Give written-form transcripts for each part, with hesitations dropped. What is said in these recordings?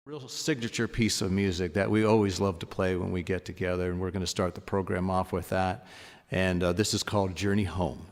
Real signature piece of music that we always love to play when we get together, and we're going to start the program off with that. And this is called Journey Home.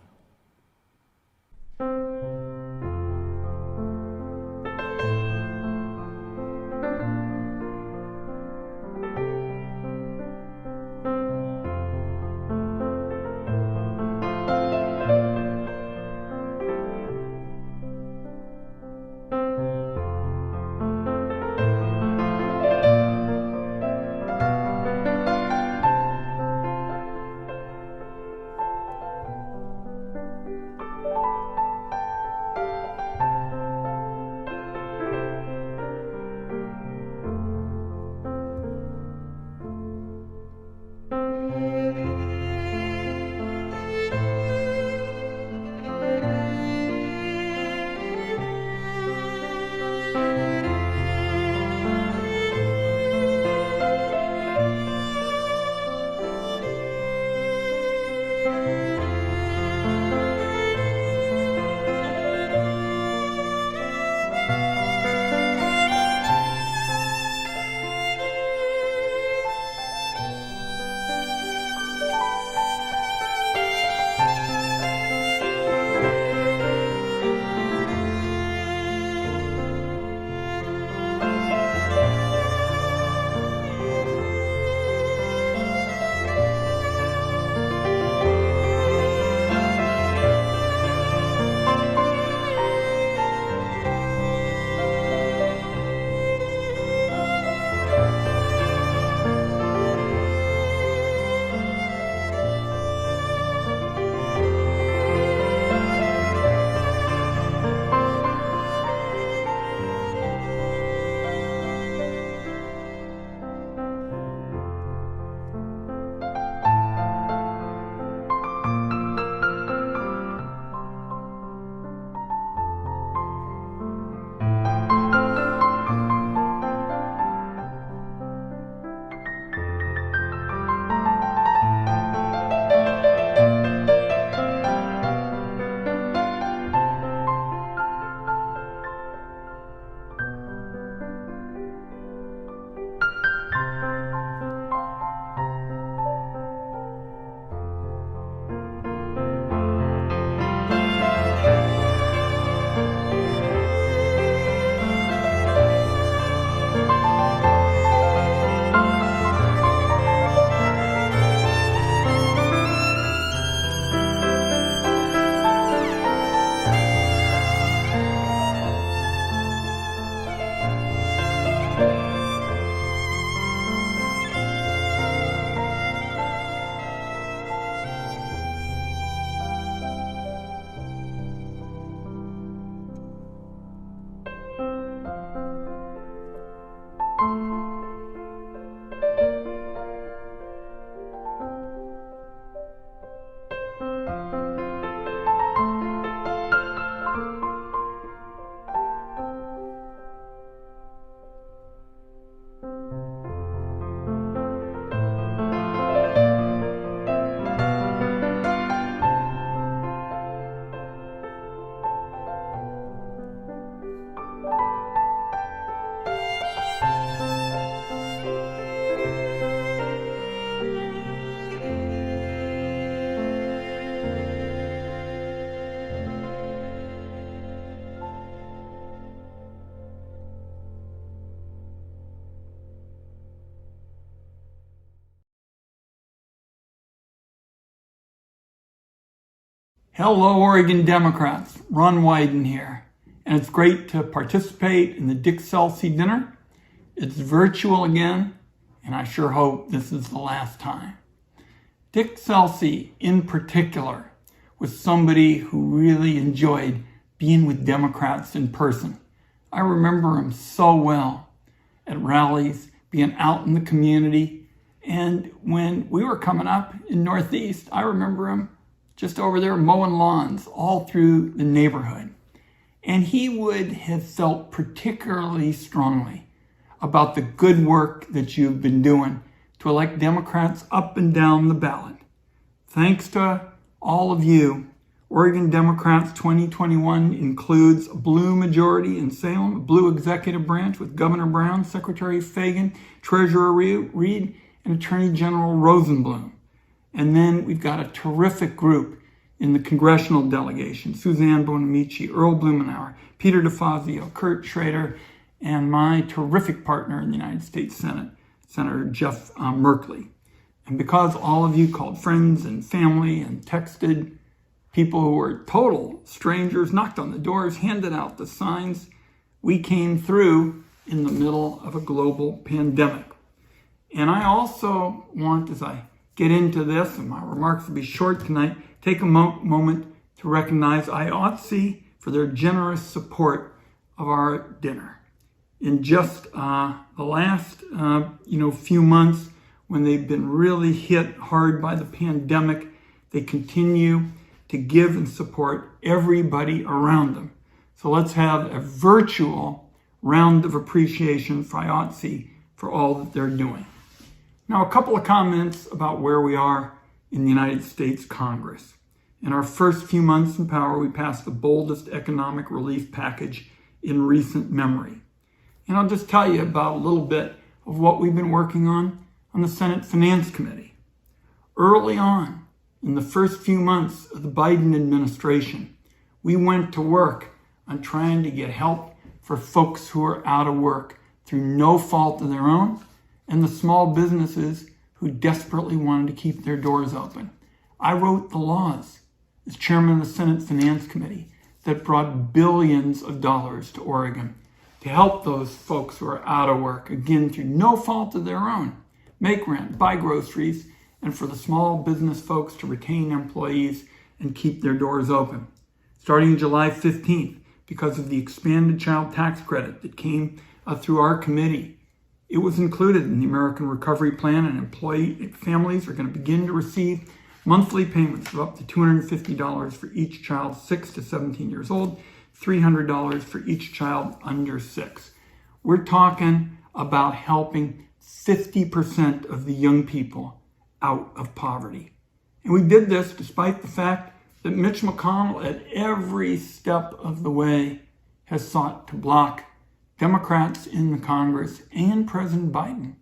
Hello, Oregon Democrats. Ron Wyden here. And it's great to participate in the Dick Celsi dinner. It's virtual again, and I sure hope this is the last time. Dick Celsi, in particular, was somebody who really enjoyed being with Democrats in person. I remember him so well at rallies, being out in the community. And when we were coming up in Northeast, I remember him just over there mowing lawns all through the neighborhood. And he would have felt particularly strongly about the good work that you've been doing to elect Democrats up and down the ballot. Thanks to all of you, Oregon Democrats 2021 includes a blue majority in Salem, a blue executive branch with Governor Brown, Secretary Fagan, Treasurer Reed, and Attorney General Rosenblum. And then we've got a terrific group in the congressional delegation: Suzanne Bonamici, Earl Blumenauer, Peter DeFazio, Kurt Schrader, and my terrific partner in the United States Senate, Senator Jeff Merkley. And because all of you called friends and family and texted people who were total strangers, knocked on the doors, handed out the signs, we came through in the middle of a global pandemic. And I also want, as I get into this, and my remarks will be short tonight, take a moment to recognize IOTC for their generous support of our dinner. In just the last few months, when they've been really hit hard by the pandemic, they continue to give and support everybody around them. So let's have a virtual round of appreciation for IOTC for all that they're doing. Now, a couple of comments about where we are in the United States Congress. In our first few months in power, we passed the boldest economic relief package in recent memory. And I'll just tell you about a little bit of what we've been working on the Senate Finance Committee. Early on, in the first few months of the Biden administration, we went to work on trying to get help for folks who are out of work through no fault of their own, and the small businesses who desperately wanted to keep their doors open. I wrote the laws as chairman of the Senate Finance Committee that brought billions of dollars to Oregon to help those folks who are out of work, again, through no fault of their own, make rent, buy groceries, and for the small business folks to retain employees and keep their doors open. Starting July 15th, because of the expanded child tax credit that came through our committee, it was included in the American Recovery Plan, and employee families are going to begin to receive monthly payments of up to $250 for each child 6 to 17 years old, $300 for each child under 6. We're talking about helping 50% of the young people out of poverty. And we did this despite the fact that Mitch McConnell at every step of the way has sought to block Democrats in the Congress and President Biden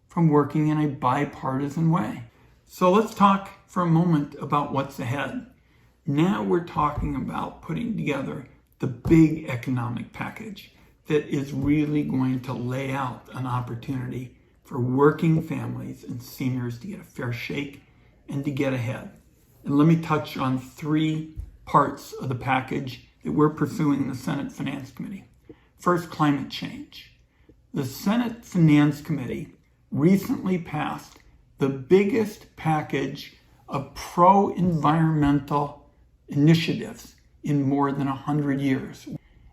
from working in a bipartisan way. So let's talk for a moment about what's ahead. Now we're talking about putting together the big economic package that is really going to lay out an opportunity for working families and seniors to get a fair shake and to get ahead. And let me touch on 3 parts of the package that we're pursuing in the Senate Finance Committee. First, climate change. The Senate Finance Committee recently passed the biggest package of pro-environmental initiatives in more than 100 years.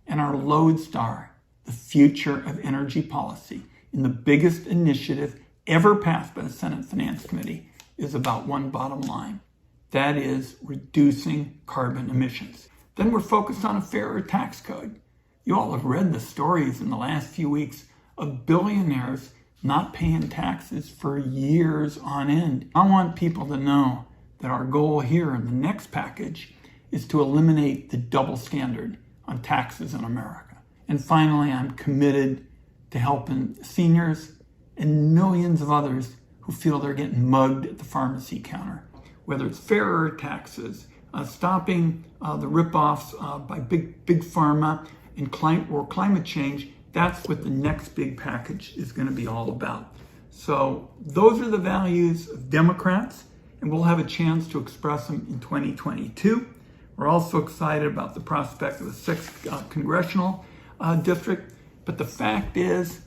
And our lodestar, the future of energy policy, in the biggest initiative ever passed by the Senate Finance Committee, is about one bottom line. That is reducing carbon emissions. Then we're focused on a fairer tax code. You all have read the stories in the last few weeks of billionaires not paying taxes for years on end. I want people to know that our goal here in the next package is to eliminate the double standard on taxes in America. And finally, I'm committed to helping seniors and millions of others who feel they're getting mugged at the pharmacy counter. Whether it's fairer taxes, stopping the ripoffs by big pharma, and climate change, that's what the next big package is going to be all about. So those are the values of Democrats, and we'll have a chance to express them in 2022. We're also excited about the prospect of a 6th congressional district. But the fact is,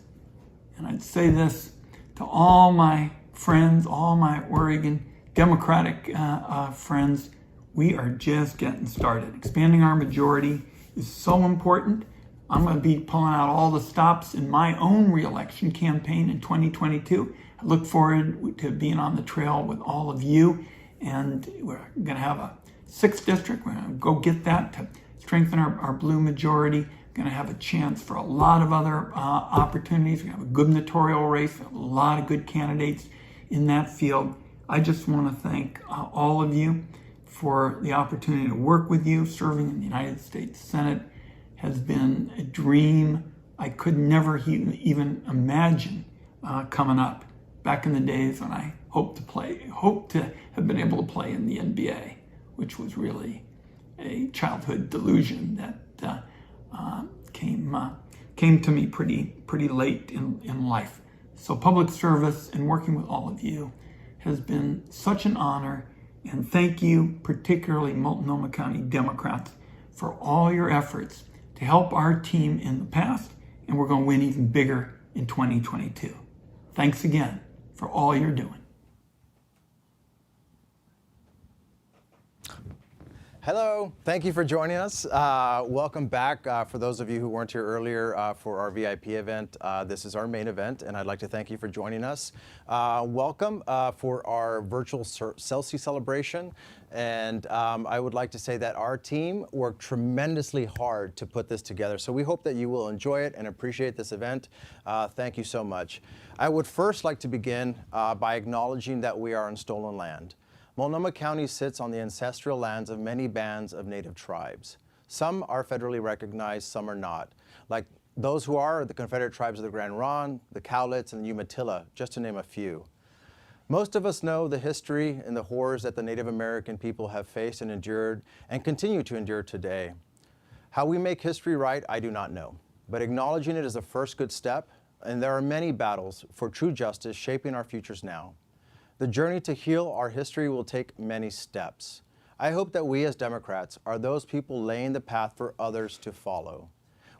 and I'd say this to all my friends, all my Oregon Democratic friends, we are just getting started. Expanding our majority is so important. I'm going to be pulling out all the stops in my own reelection campaign in 2022. I look forward to being on the trail with all of you, and we're going to have a 6th district. We're going to go get that to strengthen our blue majority. We're going to have a chance for a lot of other opportunities. We have a gubernatorial race, a lot of good candidates in that field. I just want to thank all of you for the opportunity to work with you. Serving in the United States Senate has been a dream I could never even imagine coming up back in the days when I hoped to have been able to play in the NBA, which was really a childhood delusion that came to me pretty late in life. So public service and working with all of you has been such an honor, and thank you, particularly Multnomah County Democrats, for all your efforts to help our team in the past, and we're going to win even bigger in 2022. Thanks again for all you're doing. Hello, thank you for joining us. Welcome back. For those of you who weren't here earlier for our VIP event, this is our main event, and I'd like to thank you for joining us. Welcome for our virtual Celsi Celebration, and I would like to say that our team worked tremendously hard to put this together, so we hope that you will enjoy it and appreciate this event. Thank you so much. I would first like to begin by acknowledging that we are on stolen land. Multnomah County sits on the ancestral lands of many bands of native tribes. Some are federally recognized, some are not. Like those who are the Confederate tribes of the Grand Ronde, the Cowlitz, and the Umatilla, just to name a few. Most of us know the history and the horrors that the Native American people have faced and endured and continue to endure today. How we make history right, I do not know. But acknowledging it is the first good step, and there are many battles for true justice shaping our futures now. The journey to heal our history will take many steps. I hope that we as Democrats are those people laying the path for others to follow.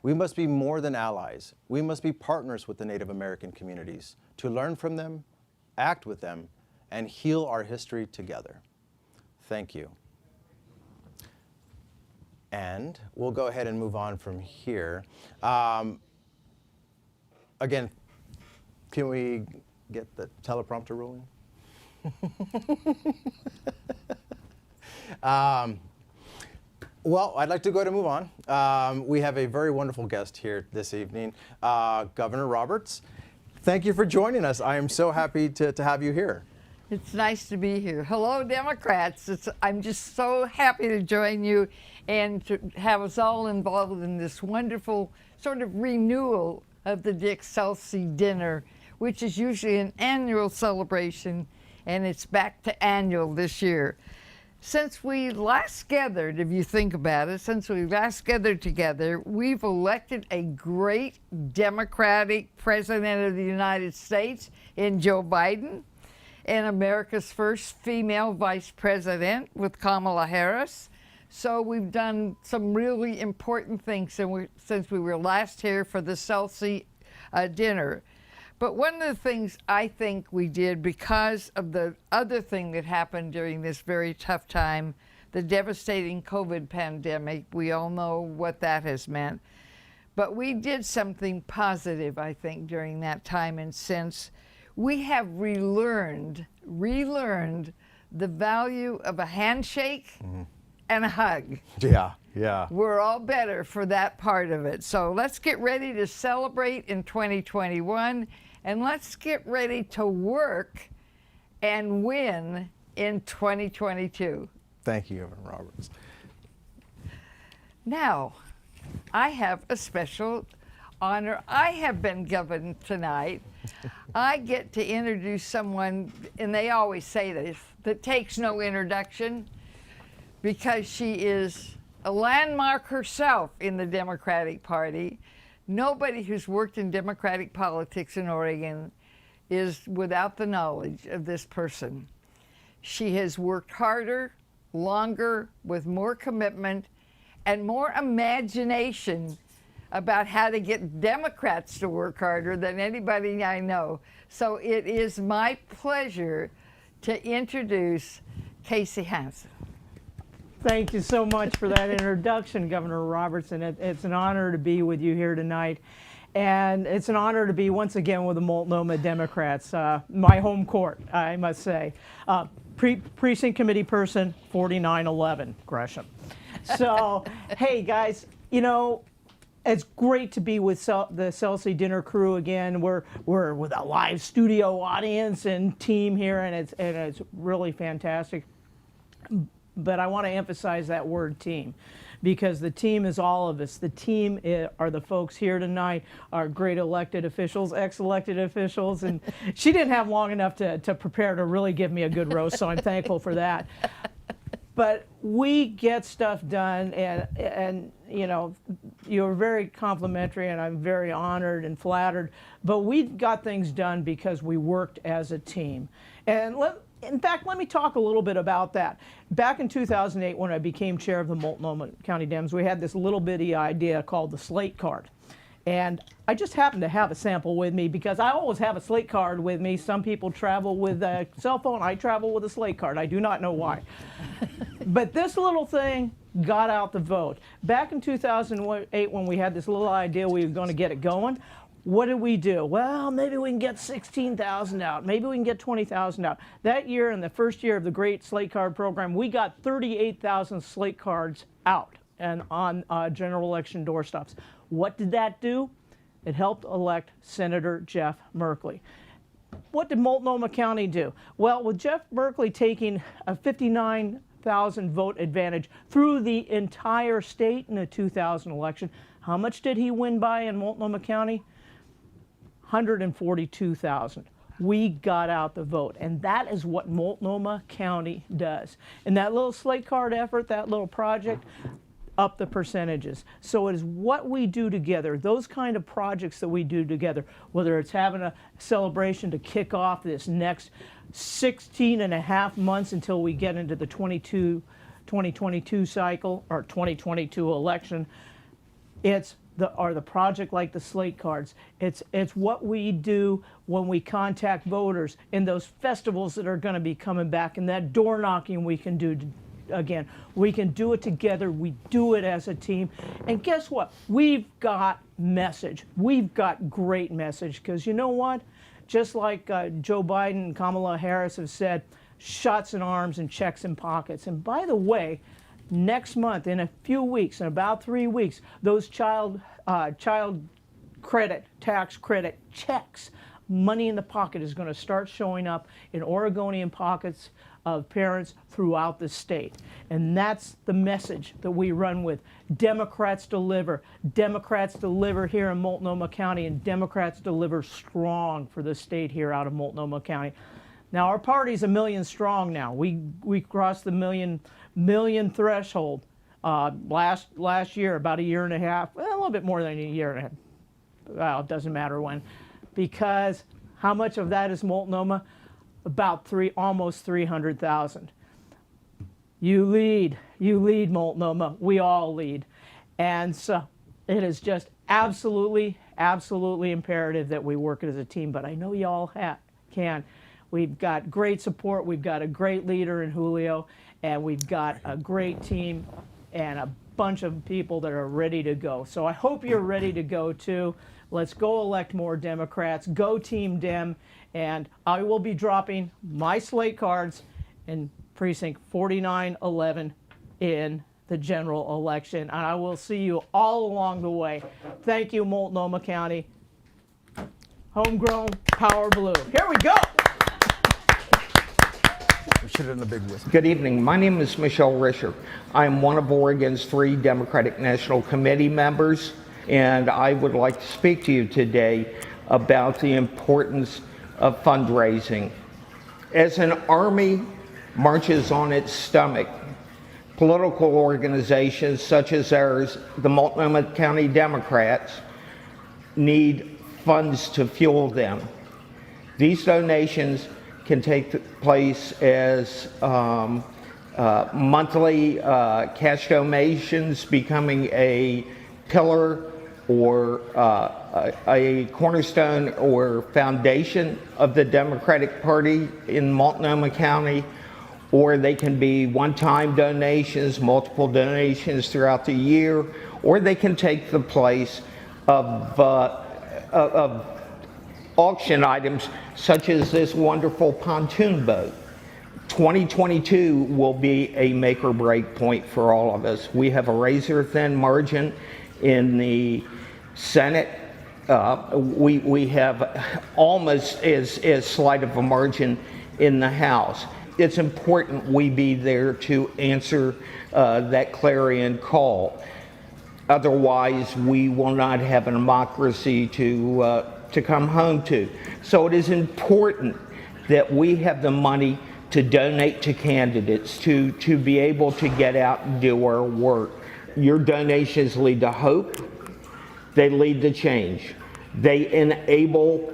We must be more than allies. We must be partners with the Native American communities to learn from them, act with them, and heal our history together. Thank you. And we'll go ahead and move on from here. Again, can we get the teleprompter rolling? Well, I'd like to go ahead and move on. We have a very wonderful guest here this evening, Governor Roberts. Thank you for joining us. I am so happy to have you here. It's nice to be here. Hello, Democrats. I'm just so happy to join you and to have us all involved in this wonderful sort of renewal of the Dick Celsi dinner, which is usually an annual celebration, and it's back to annual this year. Since we last gathered, if you think about it, since we last gathered together, we've elected a great Democratic President of the United States in Joe Biden, and America's first female Vice President with Kamala Harris. So we've done some really important things since we were last here for the Celsi dinner. But one of the things I think we did, because of the other thing that happened during this very tough time, the devastating COVID pandemic, we all know what that has meant. But we did something positive, I think, during that time, and since we have relearned the value of a handshake and a hug. Yeah. We're all better for that part of it. So let's get ready to celebrate in 2021. And let's get ready to work and win in 2022. Thank you, Governor Roberts. Now, I have a special honor. I have been governed tonight. I get to introduce someone, and they always say this, that takes no introduction, because she is a landmark herself in the Democratic Party. Nobody who's worked in Democratic politics in Oregon is without the knowledge of this person. She has worked harder, longer, with more commitment, and more imagination about how to get Democrats to work harder than anybody I know. So it is my pleasure to introduce Casey Hansen. Thank you so much for that introduction, Governor Roberts, and it's an honor to be with you here tonight. And it's an honor to be once again with the Multnomah Democrats, my home court, I must say. Precinct committee person, 4911, Gresham. So, hey guys, you know, it's great to be with the Celsi dinner crew again. We're with a live studio audience and team here, and it's really fantastic. but I want to emphasize that word team, because the team is all of us. The team are the folks here tonight, our great elected officials, ex-elected officials, and she didn't have long enough to prepare to really give me a good roast, so I'm thankful for that. But we get stuff done, and you know, you're very complimentary, and I'm very honored and flattered. But we got things done because we worked as a team. And in fact, let me talk a little bit about that. Back in 2008, when I became chair of the Multnomah County Dems, we had this little bitty idea called the slate card. And I just happened to have a sample with me because I always have a slate card with me. Some people travel with a cell phone. I travel with a slate card. I do not know why. But this little thing got out the vote. Back in 2008, when we had this little idea we were going to get it going, what did we do? Well, maybe we can get 16,000 out. Maybe we can get 20,000 out. That year, in the first year of the great slate card program, we got 38,000 slate cards out and on general election doorstops. What did that do? It helped elect Senator Jeff Merkley. What did Multnomah County do? Well, with Jeff Merkley taking a 59,000 vote advantage through the entire state in the 2000 election, how much did he win by in Multnomah County? 142,000. We got out the vote, and that is what Multnomah County does. And that little slate card effort, that little project, up the percentages. So it is what we do together, those kind of projects that we do together, whether it's having a celebration to kick off this next 16 and a half months until we get into the 2022 cycle or 2022 election. It's the project like the slate cards. It's what we do when we contact voters in those festivals that are going to be coming back, and that door knocking we can do again. We can do it together. We do it as a team. And guess what? We've got message. We've got great message, because you know what? Just like Joe Biden and Kamala Harris have said, shots in arms and checks in pockets. And by the way, next month, in a few weeks, in about 3 weeks, those child credit, tax credit checks, money in the pocket, is going to start showing up in Oregonian pockets of parents throughout the state. And that's the message that we run with. Democrats deliver. Democrats deliver here in Multnomah County, and Democrats deliver strong for the state here out of Multnomah County. Now, our party's 1 million strong now. We crossed the million threshold last year, about a year and a half, well, a little bit more than a year and a half. Well, it doesn't matter when. Because how much of that is Multnomah? About almost 300,000. You lead Multnomah. We all lead. And so it is just absolutely imperative that we work as a team. But I know you all can. We've got great support. We've got a great leader in Julio. And we've got a great team and a bunch of people that are ready to go. So I hope you're ready to go too. Let's go elect more Democrats. Go Team Dem. And I will be dropping my slate cards in precinct 4911 in the general election. And I will see you all along the way. Thank you, Multnomah County. Homegrown Power Blue. Here we go. We should have done a big whistle. Good evening. My name is Michelle Risher. I'm one of Oregon's 3 Democratic National Committee members, and I would like to speak to you today about the importance of fundraising. As an army marches on its stomach, political organizations such as ours, the Multnomah County Democrats, need funds to fuel them. These donations can take place as monthly cash donations, becoming a pillar or a cornerstone or foundation of the Democratic Party in Multnomah County, or they can be one-time donations, multiple donations throughout the year, or they can take the place of auction items such as this wonderful pontoon boat. 2022 will be a make or break point for all of us. We have a razor thin margin in the Senate. We have almost as slight of a margin in the House. it's important we be there to answer that clarion call. Otherwise, we will not have a democracy to come home to. So it is important that we have the money to donate to candidates, to be able to get out and do our work. Your donations lead to hope. They lead to change. They enable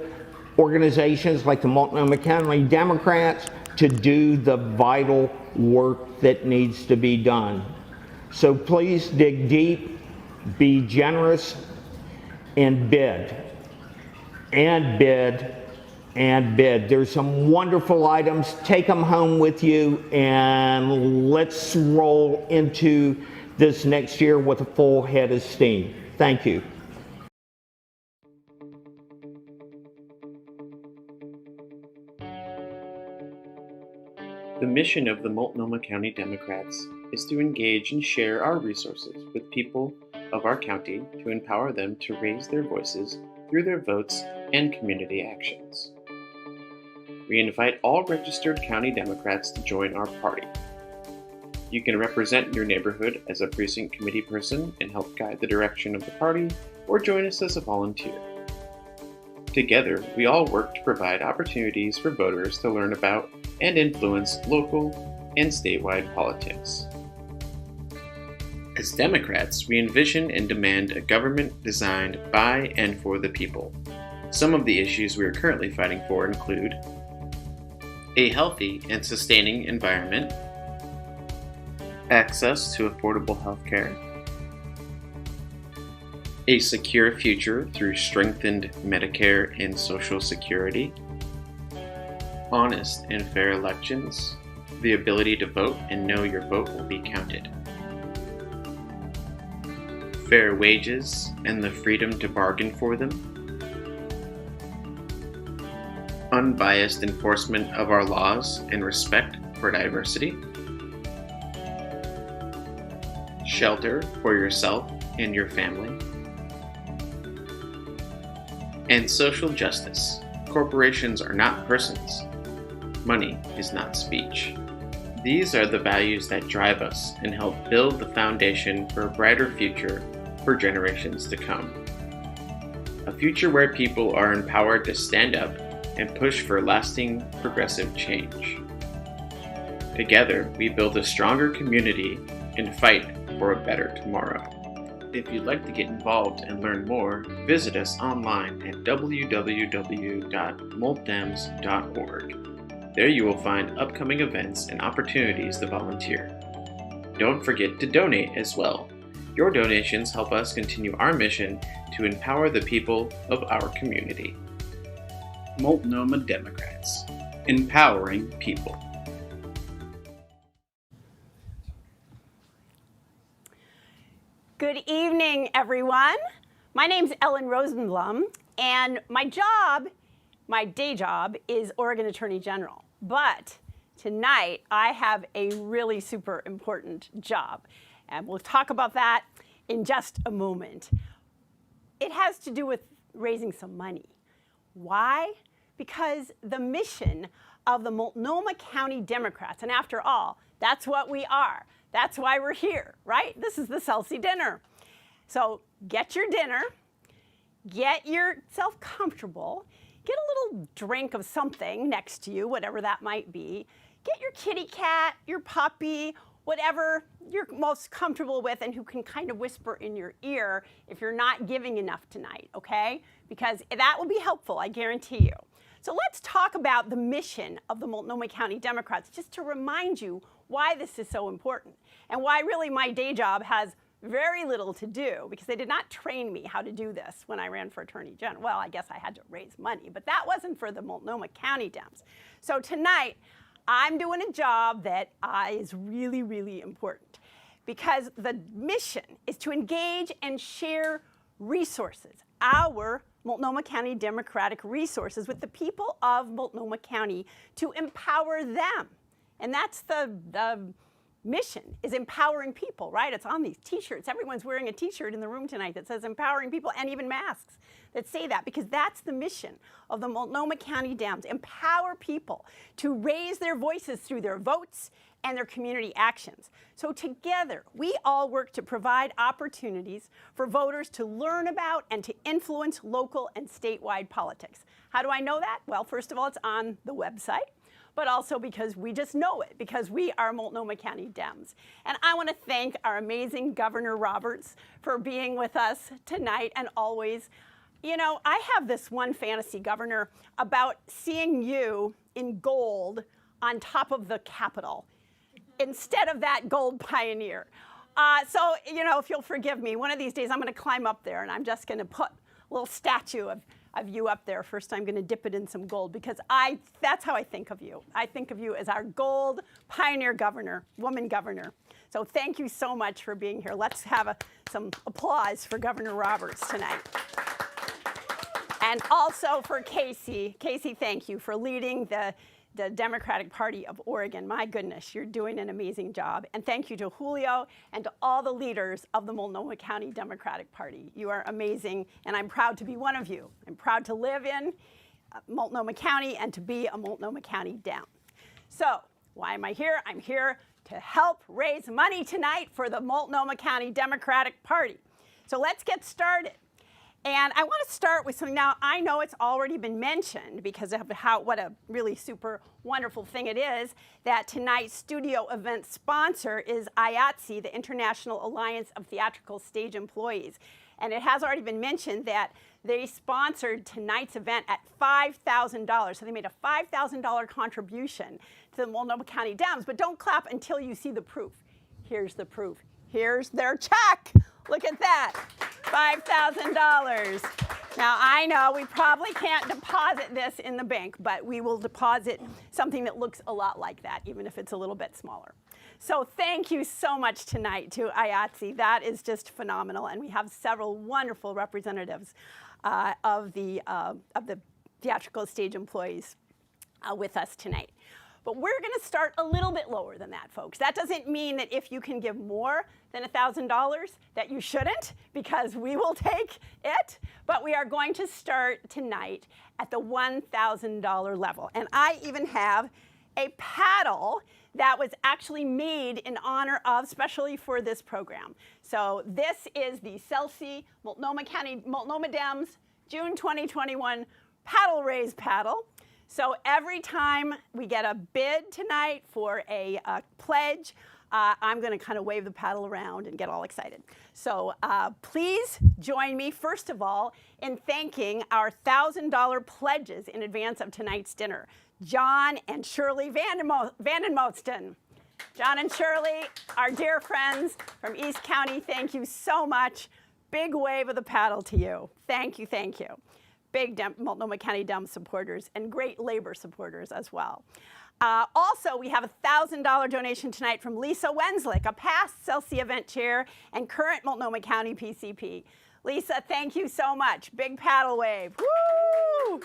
organizations like the Multnomah County Democrats to do the vital work that needs to be done. So please dig deep, be generous, and bid. And bid. And bid. There's some wonderful items. Take them home with you, and let's roll into this next year with a full head of steam. Thank you. The mission of the Multnomah County Democrats is to engage and share our resources with people of our county to empower them to raise their voices through their votes and community actions. We invite all registered county Democrats to join our party. You can represent your neighborhood as a precinct committee person and help guide the direction of the party, or join us as a volunteer. Together, we all work to provide opportunities for voters to learn about and influence local and statewide politics. As Democrats, we envision and demand a government designed by and for the people. Some of the issues we are currently fighting for include a healthy and sustaining environment, access to affordable health care, a secure future through strengthened Medicare and Social Security, honest and fair elections, the ability to vote and know your vote will be counted, fair wages and the freedom to bargain for them, unbiased enforcement of our laws and respect for diversity, shelter for yourself and your family, and social justice. Corporations are not persons. Money is not speech. These are the values that drive us and help build the foundation for a brighter future for generations to come. A future where people are empowered to stand up and push for lasting progressive change. Together, we build a stronger community and fight for a better tomorrow. If you'd like to get involved and learn more, visit us online at www.multdems.org. There you will find upcoming events and opportunities to volunteer. Don't forget to donate as well. Your donations help us continue our mission to empower the people of our community. Multnomah Democrats, empowering people. Good evening, everyone. My name's Ellen Rosenblum, and my day job, is Oregon Attorney General. But tonight, I have a really super important job, and we'll talk about that in just a moment. It has to do with raising some money. Why? Because the mission of the Multnomah County Democrats, and after all, that's what we are. That's why we're here, right? This is the Celsi dinner. So get your dinner, get yourself comfortable, get a little drink of something next to you, whatever that might be. Get your kitty cat, your puppy, whatever you're most comfortable with and who can kind of whisper in your ear if you're not giving enough tonight, okay? Because that will be helpful, I guarantee you. So let's talk about the mission of the Multnomah County Democrats, just to remind you why this is so important and why really my day job has very little to do, because they did not train me how to do this when I ran for Attorney General. Well, I guess I had to raise money, but that wasn't for the Multnomah County Dems. So tonight, I'm doing a job that is really, really important, because the mission is to engage and share resources, our Multnomah County Democratic resources, with the people of Multnomah County to empower them. And that's the mission is empowering people, right? It's on these t-shirts. Everyone's wearing a t-shirt in the room tonight that says empowering people, and even masks that say that, because that's the mission of the Multnomah County Dems. Empower people to raise their voices through their votes and their community actions. So together, we all work to provide opportunities for voters to learn about and to influence local and statewide politics. How do I know that? Well, first of all, it's on the website, but also because we just know it, because we are Multnomah County Dems. And I want to thank our amazing Governor Roberts for being with us tonight and always. You know, I have this one fantasy, Governor, about seeing you in gold on top of the Capitol instead of that gold pioneer. So, you know, if you'll forgive me, one of these days I'm going to climb up there and I'm just going to put a little statue of you up there. First, I'm going to dip it in some gold, because that's how I think of you. I think of you as our gold pioneer governor, woman governor. So thank you so much for being here. Let's have some applause for Governor Roberts tonight. And also for Casey. Casey, thank you for leading the Democratic Party of Oregon. My goodness, you're doing an amazing job. And thank you to Julio and to all the leaders of the Multnomah County Democratic Party. You are amazing, and I'm proud to be one of you. I'm proud to live in Multnomah County and to be a Multnomah County Dem. So, why am I here? I'm here to help raise money tonight for the Multnomah County Democratic Party. So let's get started. And I want to start with something. Now, I know it's already been mentioned because of what a really super wonderful thing it is that tonight's studio event sponsor is IATSE, the International Alliance of Theatrical Stage Employees. And it has already been mentioned that they sponsored tonight's event at $5,000. So they made a $5,000 contribution to the Multnomah County Dems. But don't clap until you see the proof. Here's the proof. Here's their check. Look at that, $5,000. Now, I know we probably can't deposit this in the bank, but we will deposit something that looks a lot like that, even if it's a little bit smaller. So thank you so much tonight to IATSE. That is just phenomenal, and we have several wonderful representatives of the theatrical stage employees with us tonight. But we're going to start a little bit lower than that, folks. That doesn't mean that if you can give more than $1,000 that you shouldn't, because we will take it. But we are going to start tonight at the $1,000 level. And I even have a paddle that was actually made in honor of, especially for this program. So this is the Celsi Multnomah Dems June 2021 paddle raise paddle. So every time we get a bid tonight for a pledge, I'm going to kind of wave the paddle around and get all excited. So please join me, first of all, in thanking our $1,000 pledges in advance of tonight's dinner. John and Shirley Vandenmosten. John and Shirley, our dear friends from East County, thank you so much. Big wave of the paddle to you. Thank you, thank you. Big Multnomah County Dem supporters and great labor supporters as well. Also, we have a $1,000 donation tonight from Lisa Wenslick, a past Celsi event chair and current Multnomah County PCP. Lisa, thank you so much. Big paddle wave. Woo!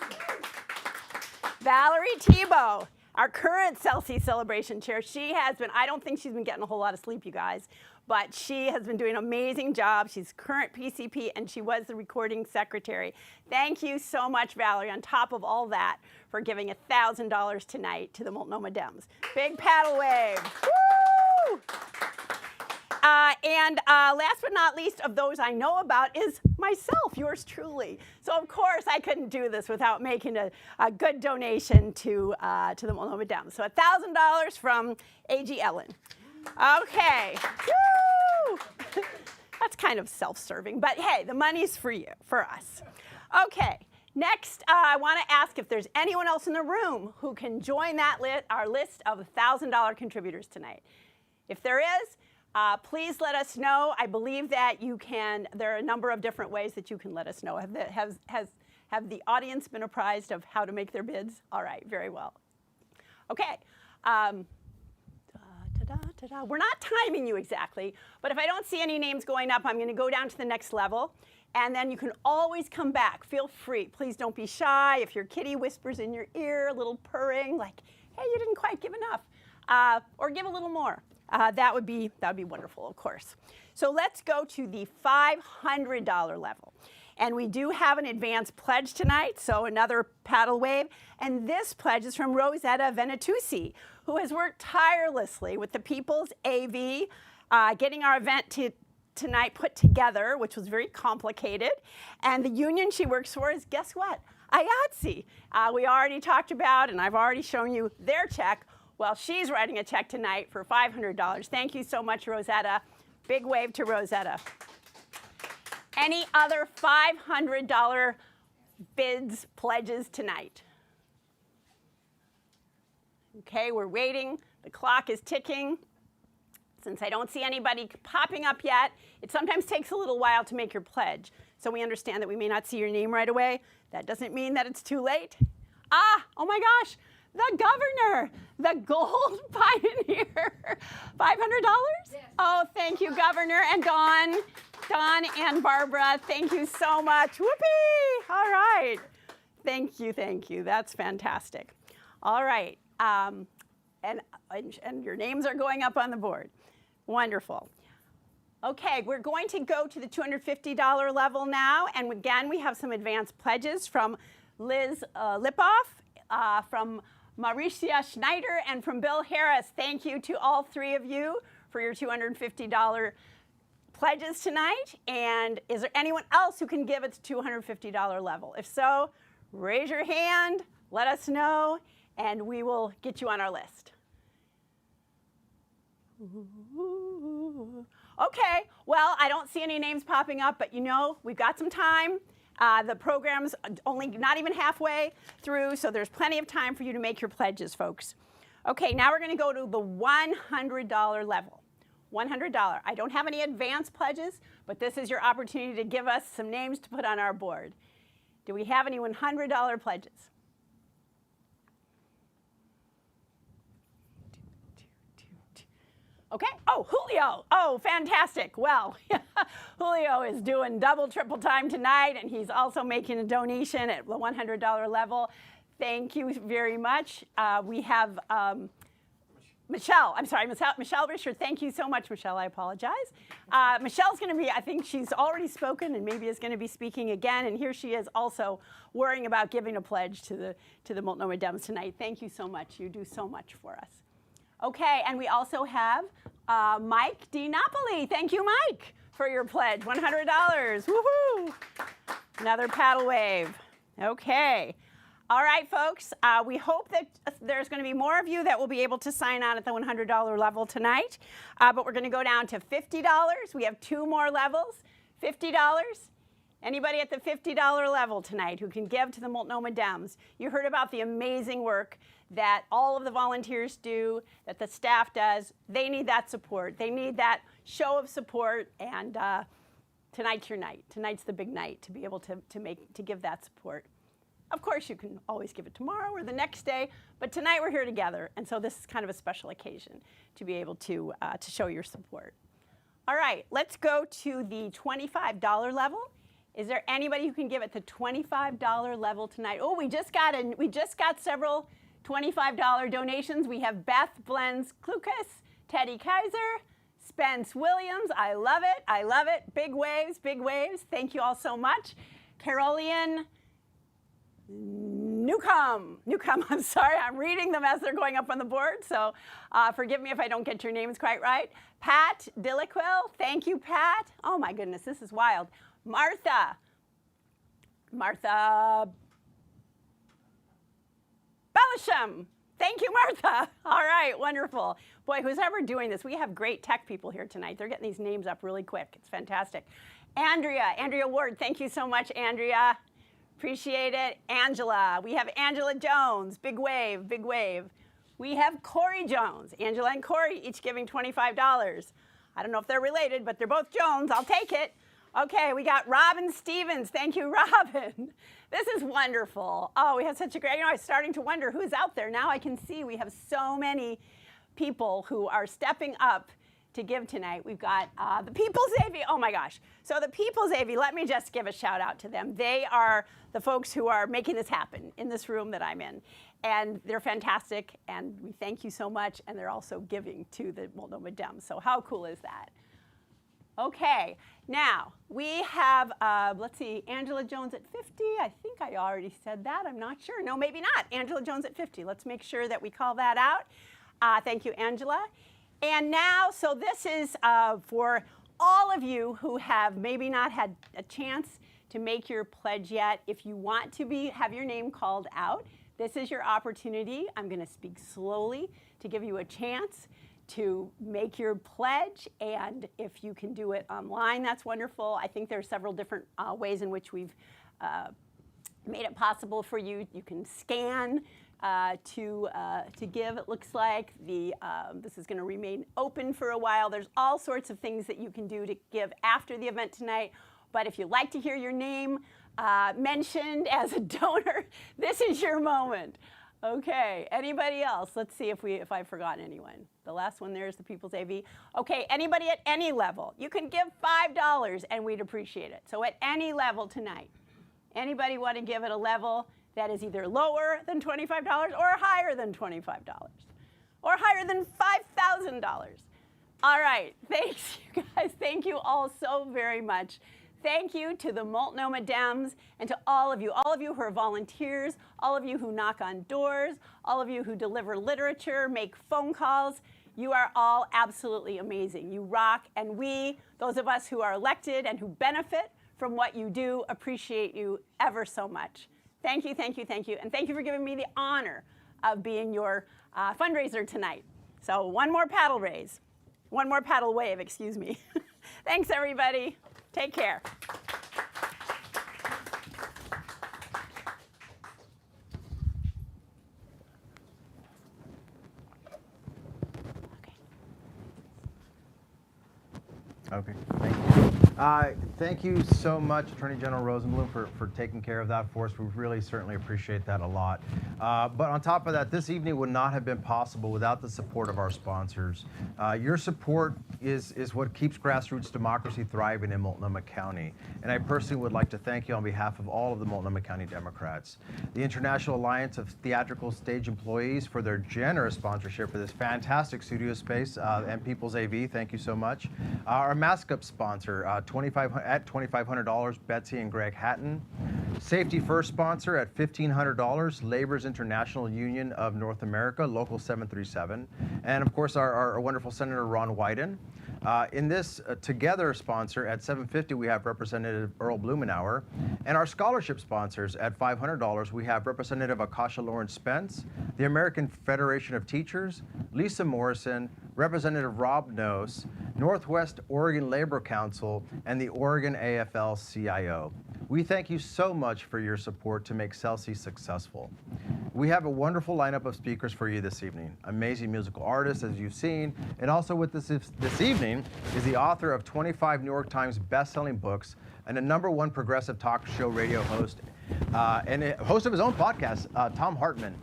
Valerie Tebow, our current Celsi Celebration chair. She has been, I don't think she's been getting a whole lot of sleep, you guys, but she has been doing an amazing job. She's current PCP, and she was the recording secretary. Thank you so much, Valerie, on top of all that, for giving $1,000 tonight to the Multnomah Dems. Big paddle wave. Woo! And last but not least of those I know about is myself, yours truly. So of course I couldn't do this without making a good donation to the Multnomah Dems. So $1,000 from A.G. Ellen. Okay. Woo! That's kind of self-serving, but hey, the money's for you, for us. Okay. Next, I want to ask if there's anyone else in the room who can join that our list of $1,000 contributors tonight. If there is, please let us know. I believe that you can. There are a number of different ways that you can let us know. Have the audience been apprised of how to make their bids? All right, very well. Okay. We're not timing you exactly, but if I don't see any names going up, I'm going to go down to the next level, and then you can always come back. Feel free. Please don't be shy. If your kitty whispers in your ear, a little purring, like, hey, you didn't quite give enough, or give a little more. that would be wonderful, of course. So let's go to the $500 level. And we do have an advance pledge tonight, so another paddle wave. And this pledge is from Rosetta Venatusi, who has worked tirelessly with the People's AV, getting our event tonight put together, which was very complicated. And the union she works for is, guess what? IATSE. We already talked about, and I've already shown you their check. Well, she's writing a check tonight for $500. Thank you so much, Rosetta. Big wave to Rosetta. Any other $500 bids, pledges tonight? Okay, we're waiting. The clock is ticking. Since I don't see anybody popping up yet, it sometimes takes a little while to make your pledge. So we understand that we may not see your name right away. That doesn't mean that it's too late. Oh my gosh, the governor, the gold pioneer. $500? Yes. Oh, thank you, Governor, and Dawn and Barbara, thank you so much. Whoopee! All right. Thank you. That's fantastic. All right. And your names are going up on the board. Wonderful. Okay, we're going to go to the $250 level now. And again, we have some advanced pledges from Liz Lipoff, from Mauricia Schneider, and from Bill Harris. Thank you to all three of you for your $250 pledges tonight. And is there anyone else who can give at the $250 level? If so, raise your hand, let us know, and we will get you on our list. Okay, well, I don't see any names popping up, but you know, we've got some time. The program's only not even halfway through, so there's plenty of time for you to make your pledges, folks. Okay, now we're going to go to the $100 level. $100. I don't have any advance pledges, but this is your opportunity to give us some names to put on our board. Do we have any $100 pledges? Okay. Oh, Julio. Oh, fantastic. Well, Julio is doing double, triple time tonight, and he's also making a donation at the $100 level. Thank you very much. We have Michelle Risher. Thank you so much, Michelle. I apologize. Michelle's going to be, I think she's already spoken and maybe is going to be speaking again. And here she is also worrying about giving a pledge to the Multnomah Dems tonight. Thank you so much. You do so much for us. Okay, and we also have Mike D. Napoli. Thank you, Mike, for your pledge. $100. Woohoo! Another paddle wave. Okay. All right, folks, we hope that there's going to be more of you that will be able to sign on at the $100 level tonight, but we're going to go down to $50. We have two more levels. $50. Anybody at the $50 level tonight who can give to the Multnomah Dems? You heard about the amazing work that all of the volunteers do, that the staff does. They need that support. They need that show of support, and tonight's your night. Tonight's the big night to be able to give that support. Of course, you can always give it tomorrow or the next day, but tonight we're here together, and so this is kind of a special occasion to be able to show your support. All right, let's go to the $25 level. Is there anybody who can give at the $25 level tonight? Oh, we just got several $25 donations. We have Beth Blends Klukas, Teddy Kaiser, Spence Williams. I love it. I love it. Big waves, big waves. Thank you all so much. Carolian Newcomb, I'm sorry, I'm reading them as they're going up on the board, so forgive me if I don't get your names quite right. Pat Dilliquill, thank you, Pat. Oh my goodness, this is wild. Martha Belisham, thank you, Martha. All right, wonderful. Boy, who's ever doing this, we have great tech people here tonight. They're getting these names up really quick. It's fantastic. Andrea Ward, thank you so much, Andrea. Appreciate it. Angela. We have Angela Jones. Big wave, big wave. We have Corey Jones. Angela and Corey each giving $25. I don't know if they're related, but they're both Jones. I'll take it. Okay, we got Robin Stevens. Thank you, Robin. This is wonderful. Oh, we have such a great, I was starting to wonder who's out there. Now I can see we have so many people who are stepping up to give tonight. We've got the People's AV. Oh my gosh. So the People's AV, let me just give a shout out to them. They are the folks who are making this happen in this room that I'm in. and they're fantastic, and we thank you so much, and they're also giving to the Multnomah Dems. So how cool is that? Okay, now we have, let's see, Angela Jones at 50. I think I already said that. I'm not sure. No, maybe not. Angela Jones at 50. Let's make sure that we call that out. Thank you, Angela. And now, so this is for all of you who have maybe not had a chance to make your pledge yet. If you want to have your name called out, this is your opportunity. I'm going to speak slowly to give you a chance to make your pledge, and if you can do it online, that's wonderful. I think there are several different ways in which we've made it possible for you. You can scan to give. It looks like this is going to remain open for a while. There's all sorts of things that you can do to give after the event tonight. But if you'd like to hear your name mentioned as a donor, this is your moment. Okay, anybody else? Let's see if I've forgotten anyone. The last one there is the People's AV. Okay, anybody at any level. You can give $5 and we'd appreciate it. So at any level tonight, anybody want to give at a level that is either lower than $25 or higher than $25 or higher than $5,000? All right, thanks you guys. Thank you all so very much. Thank you to the Multnomah Dems and to all of you who are volunteers, all of you who knock on doors, all of you who deliver literature, make phone calls. You are all absolutely amazing. You rock, and we, those of us who are elected and who benefit from what you do, appreciate you ever so much. Thank you, thank you, thank you, and thank you for giving me the honor of being your fundraiser tonight. So one more paddle wave, excuse me. Thanks, everybody. Take care. Okay, thank you. Thank you so much, Attorney General Rosenblum, for taking care of that for us. We really certainly appreciate that a lot. But on top of that, this evening would not have been possible without the support of our sponsors. Your support is what keeps grassroots democracy thriving in Multnomah County. And I personally would like to thank you on behalf of all of the Multnomah County Democrats. The International Alliance of Theatrical Stage Employees for their generous sponsorship for this fantastic studio space, and People's AV, thank you so much. Our Mask-Up sponsor, at $2,500, Betsy and Greg Hatton. Safety First sponsor at $1,500, Labor's International Union of North America, Local 737. And of course, our wonderful Senator Ron Wyden. In this Together sponsor at $750, we have Representative Earl Blumenauer. And our scholarship sponsors at $500, we have Representative Akasha Lawrence Spence, the American Federation of Teachers, Lisa Morrison, Representative Rob Nose, Northwest Oregon Labor Council, and the Oregon AFL-CIO. We thank you so much for your support to make Celsi successful. We have a wonderful lineup of speakers for you this evening. Amazing musical artists, as you've seen, and also with this evening is the author of 25 New York Times best-selling books and a #1 progressive talk show radio host, and a host of his own podcast, Tom Hartman.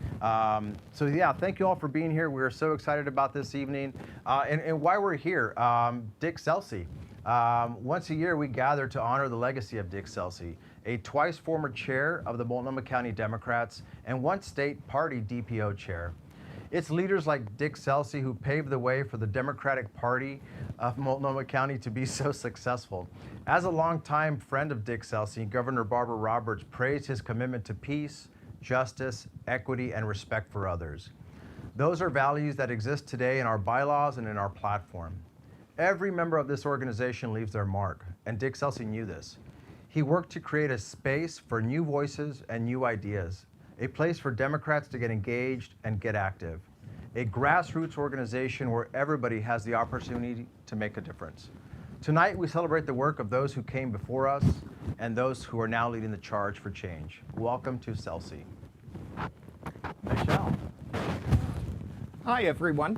So yeah, thank you all for being here. We're so excited about this evening. And why we're here, Dick Celsi. Once a year, we gather to honor the legacy of Dick Celsi, a twice former chair of the Multnomah County Democrats and once state party DPO chair. It's leaders like Dick Celsi who paved the way for the Democratic Party of Multnomah County to be so successful. As a longtime friend of Dick Celsi, Governor Barbara Roberts praised his commitment to peace, justice, equity, and respect for others. Those are values that exist today in our bylaws and in our platform. Every member of this organization leaves their mark, and Dick Celsi knew this. He worked to create a space for new voices and new ideas, a place for Democrats to get engaged and get active, a grassroots organization where everybody has the opportunity to make a difference. Tonight, we celebrate the work of those who came before us and those who are now leading the charge for change. Welcome to Celsi. Michelle. Hi, everyone.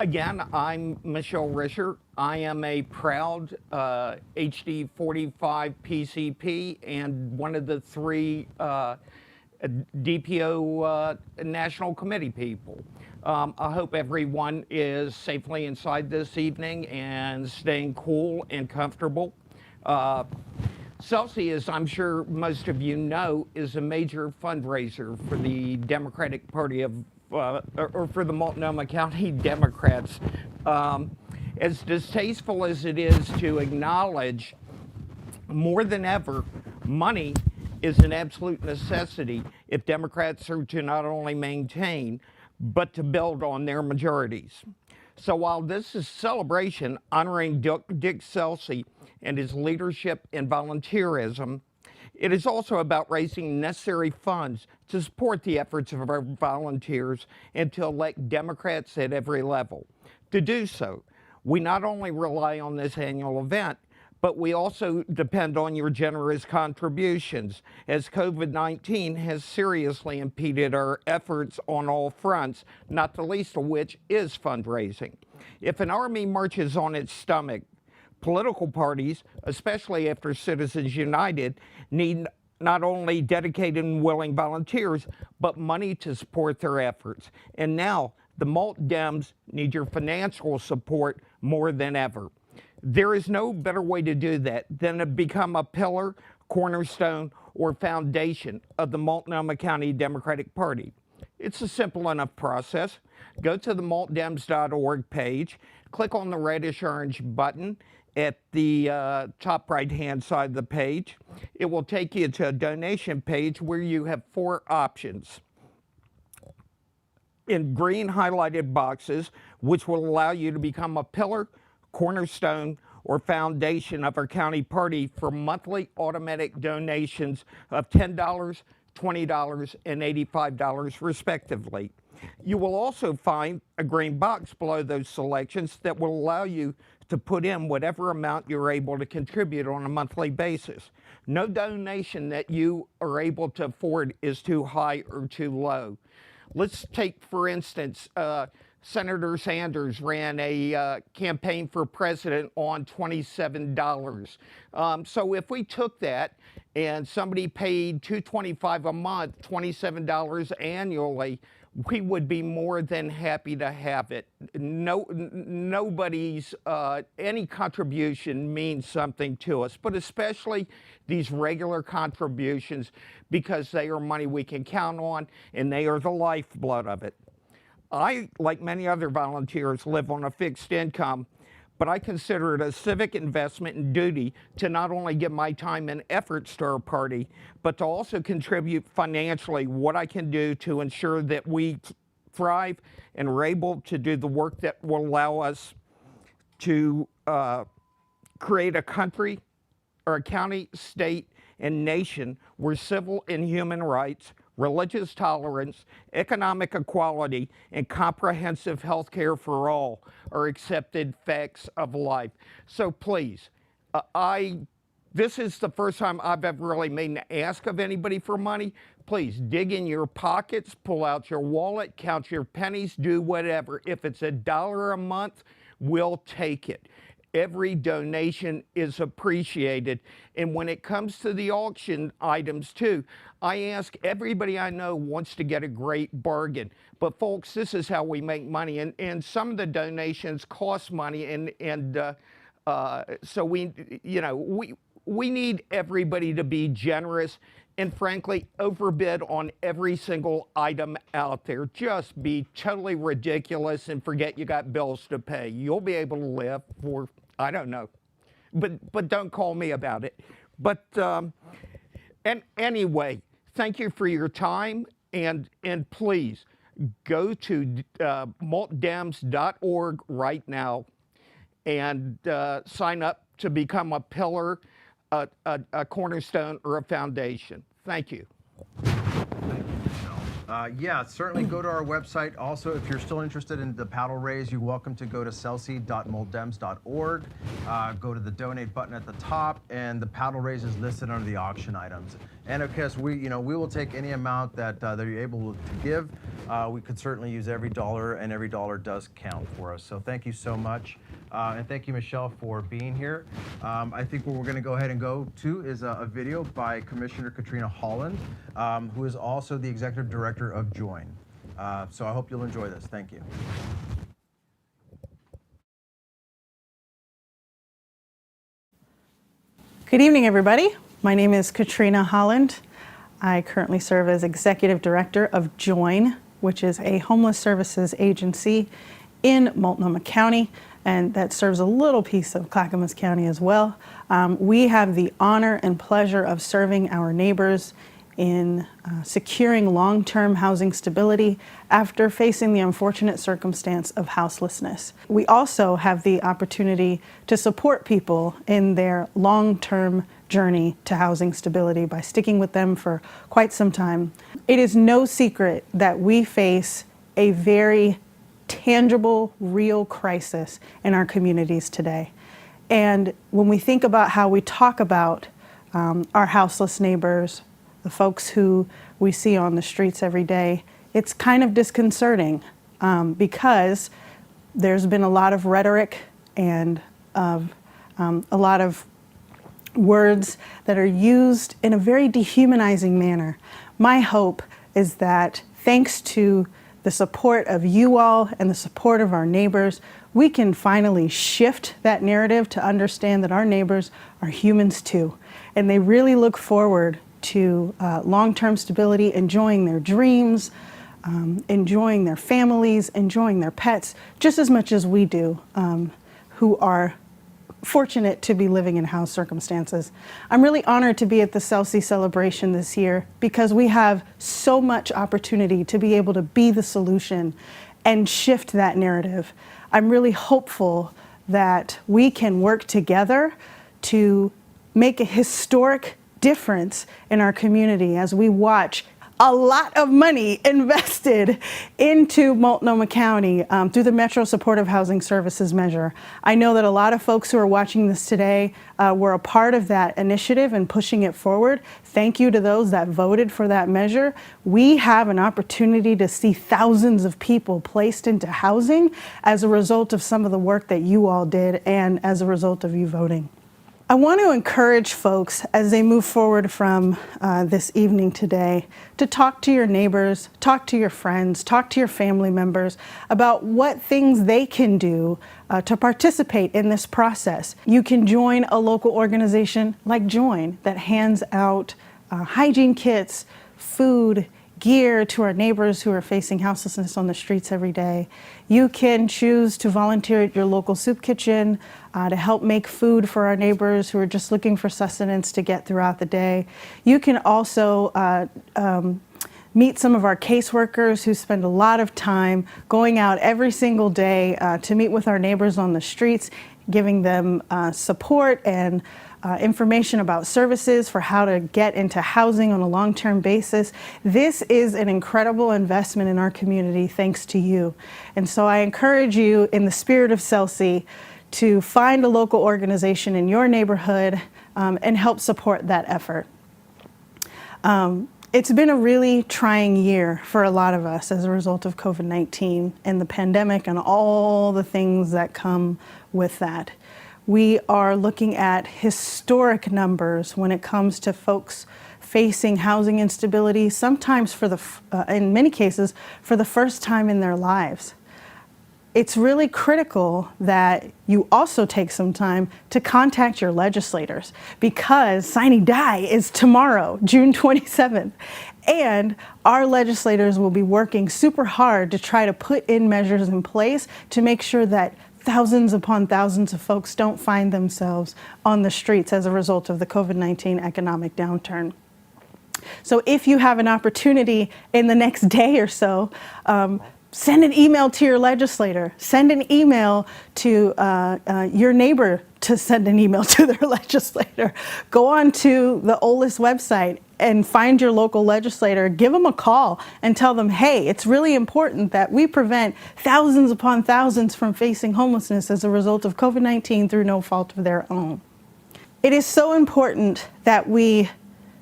Again, I'm Michelle Risher. I am a proud HD 45 PCP and one of the 3 DPO National Committee people. I hope everyone is safely inside this evening and staying cool and comfortable. Celsi, as I'm sure most of you know, is a major fundraiser for the Democratic Party of, or for the Multnomah County Democrats. As distasteful as it is to acknowledge, more than ever, money is an absolute necessity if Democrats are to not only maintain, but to build on their majorities. So while this is a celebration honoring Dick Celsi and his leadership and volunteerism, it is also about raising necessary funds to support the efforts of our volunteers and to elect Democrats at every level. To do so, we not only rely on this annual event, but we also depend on your generous contributions, as COVID-19 has seriously impeded our efforts on all fronts, not the least of which is fundraising. If an army marches on its stomach, political parties, especially after Citizens United, need not only dedicated and willing volunteers, but money to support their efforts. And now, the Malt Dems need your financial support more than ever. There is no better way to do that than to become a pillar, cornerstone, or foundation of the Multnomah County Democratic Party. It's a simple enough process. Go to the multdems.org page, click on the reddish-orange button at the top right-hand side of the page. It will take you to a donation page where you have 4 options in green highlighted boxes, which will allow you to become a pillar, cornerstone, or foundation of our county party for monthly automatic donations of $10, $20, and $85 respectively. You will also find a green box below those selections that will allow you to put in whatever amount you're able to contribute on a monthly basis. No donation that you are able to afford is too high or too low. Let's take, for instance, Senator Sanders ran a campaign for president on $27. So if we took that and somebody paid $225 a month, $27 annually, we would be more than happy to have it. Nobody's, any contribution means something to us, but especially these regular contributions, because they are money we can count on and they are the lifeblood of it. I, like many other volunteers, live on a fixed income, but I consider it a civic investment and duty to not only give my time and efforts to our party, but to also contribute financially what I can do to ensure that we thrive and are able to do the work that will allow us to create a country or a county, state, and nation where civil and human rights, religious tolerance, economic equality, and comprehensive health care for all are accepted facts of life. So please, this is the first time I've ever really made an ask of anybody for money. Please dig in your pockets, pull out your wallet, count your pennies, do whatever. If it's $1 a month, we'll take it. Every donation is appreciated. And when it comes to the auction items too, I ask everybody I know wants to get a great bargain. But folks, this is how we make money. And some of the donations cost money. So we need everybody to be generous and frankly overbid on every single item out there. Just be totally ridiculous and forget you got bills to pay. You'll be able to live for, I don't know, but don't call me about it. But and anyway, thank you for your time, and please go to multdems.org right now and sign up to become a pillar, a cornerstone, or a foundation. Thank you. Yeah, certainly go to our website. Also, if you're still interested in the paddle raise, you're welcome to go to celsi.multdems.org. Go to the donate button at the top, and the paddle raise is listed under the auction items. And of course, we will take any amount that you're able to give. We could certainly use every dollar, and every dollar does count for us. So thank you so much. And thank you, Michelle, for being here. I think what we're going to go ahead and go to is a video by Commissioner Katrina Holland, who is also the Executive Director of Join. So I hope you'll enjoy this. Thank you. Good evening, everybody. My name is Katrina Holland. I currently serve as Executive Director of JOIN, which is a homeless services agency in Multnomah County, and that serves a little piece of Clackamas County as well. We have the honor and pleasure of serving our neighbors in securing long-term housing stability after facing the unfortunate circumstance of houselessness. We also have the opportunity to support people in their long-term journey to housing stability by sticking with them for quite some time. It is no secret that we face a very tangible, real crisis in our communities today. And when we think about how we talk about our houseless neighbors, the folks who we see on the streets every day, it's kind of disconcerting because there's been a lot of rhetoric and a lot of words that are used in a very dehumanizing manner. My hope is that thanks to the support of you all and the support of our neighbors, we can finally shift that narrative to understand that our neighbors are humans too. And they really look forward to long-term stability, enjoying their dreams, enjoying their families, enjoying their pets, just as much as we do, who are fortunate to be living in house circumstances. I'm really honored to be at the Celsi Celebration this year because we have so much opportunity to be able to be the solution and shift that narrative. I'm really hopeful that we can work together to make a historic difference in our community as we watch a lot of money invested into Multnomah County through the Metro Supportive Housing Services measure. I know that a lot of folks who are watching this today were a part of that initiative and pushing it forward. Thank you to those that voted for that measure. We have an opportunity to see thousands of people placed into housing as a result of some of the work that you all did and as a result of you voting. I want to encourage folks as they move forward from this evening today to talk to your neighbors, talk to your friends, talk to your family members about what things they can do to participate in this process. You can join a local organization like JOIN that hands out hygiene kits, food, gear to our neighbors who are facing houselessness on the streets every day. You can choose to volunteer at your local soup kitchen to help make food for our neighbors who are just looking for sustenance to get throughout the day. You can also meet some of our caseworkers who spend a lot of time going out every single day to meet with our neighbors on the streets, giving them support and information about services for how to get into housing on a long-term basis. This is an incredible investment in our community thanks to you. And so I encourage you in the spirit of Celsi to find a local organization in your neighborhood and help support that effort. It's been a really trying year for a lot of us as a result of COVID-19 and the pandemic and all the things that come with that. We are looking at historic numbers when it comes to folks facing housing instability, sometimes in many cases, for the first time in their lives. It's really critical that you also take some time to contact your legislators because sine die is tomorrow, June 27th. And our legislators will be working super hard to try to put in measures in place to make sure that thousands upon thousands of folks don't find themselves on the streets as a result of the COVID-19 economic downturn. So if you have an opportunity in the next day or so, send an email to your legislator. Send an email to your neighbor to send an email to their legislator. Go on to the OLIS website and find your local legislator. Give them a call and tell them, hey, it's really important that we prevent thousands upon thousands from facing homelessness as a result of COVID-19 through no fault of their own. It is so important that we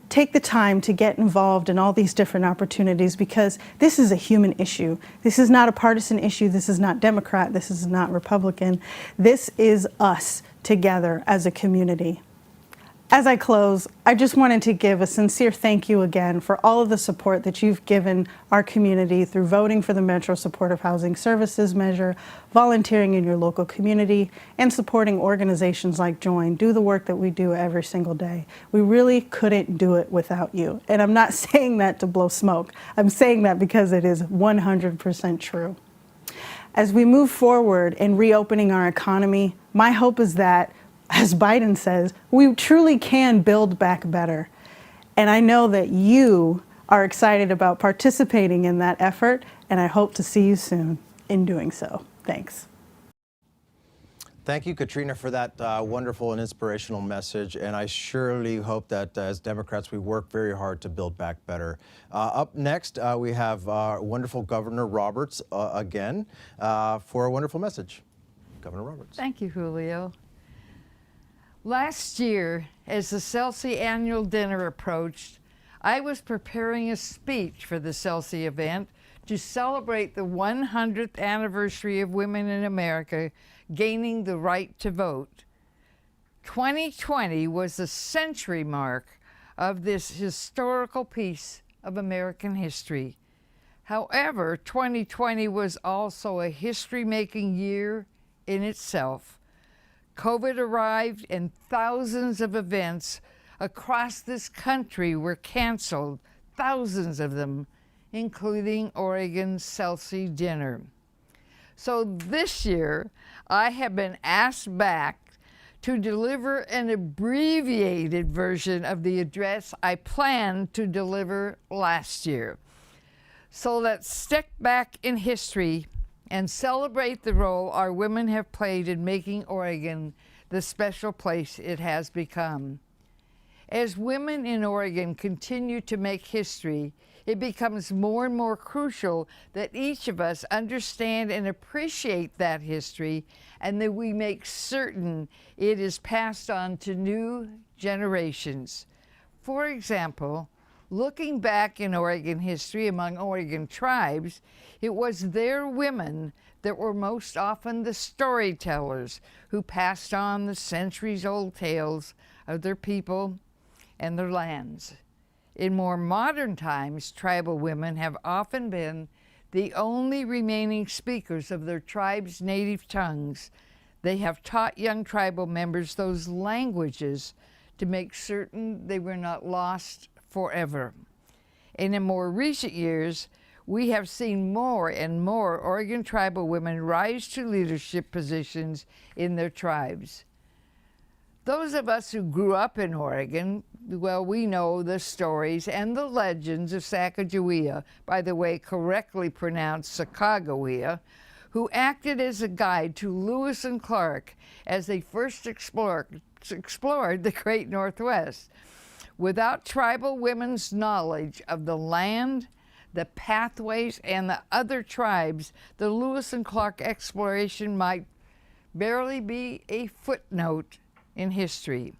take the time to get involved in all these different opportunities because this is a human issue. This is not a partisan issue. This is not Democrat. This is not Republican. This is us together as a community. As I close, I just wanted to give a sincere thank you again for all of the support that you've given our community through voting for the Metro Supportive Housing Services measure, volunteering in your local community, and supporting organizations like Join do the work that we do every single day. We really couldn't do it without you. And I'm not saying that to blow smoke. I'm saying that because it is 100% true. As we move forward in reopening our economy, my hope is that, as Biden says, we truly can build back better. And I know that you are excited about participating in that effort, and I hope to see you soon in doing so. Thanks. Thank you, Katrina, for that wonderful and inspirational message. And I surely hope that as Democrats, we work very hard to build back better. Up next, we have wonderful Governor Roberts again for a wonderful message. Governor Roberts. Thank you, Julio. Last year, as the Celsi annual dinner approached, I was preparing a speech for the Celsi event to celebrate the 100th anniversary of women in America gaining the right to vote. 2020 was the century mark of this historical piece of American history. However, 2020 was also a history-making year in itself. COVID arrived and thousands of events across this country were canceled, thousands of them, including Oregon's Celsi dinner. So this year, I have been asked back to deliver an abbreviated version of the address I planned to deliver last year. So let's stick back in history and celebrate the role our women have played in making Oregon the special place it has become. As women in Oregon continue to make history, it becomes more and more crucial that each of us understand and appreciate that history, and that we make certain it is passed on to new generations. For example, looking back in Oregon history among Oregon tribes, it was their women that were most often the storytellers who passed on the centuries-old tales of their people and their lands. In more modern times, tribal women have often been the only remaining speakers of their tribe's native tongues. They have taught young tribal members those languages to make certain they were not lost forever. And in more recent years, we have seen more and more Oregon tribal women rise to leadership positions in their tribes. Those of us who grew up in Oregon, well, we know the stories and the legends of Sacagawea, by the way, correctly pronounced Sacagawea, who acted as a guide to Lewis and Clark as they first explored the Great Northwest. Without tribal women's knowledge of the land, the pathways, and the other tribes, the Lewis and Clark exploration might barely be a footnote in history.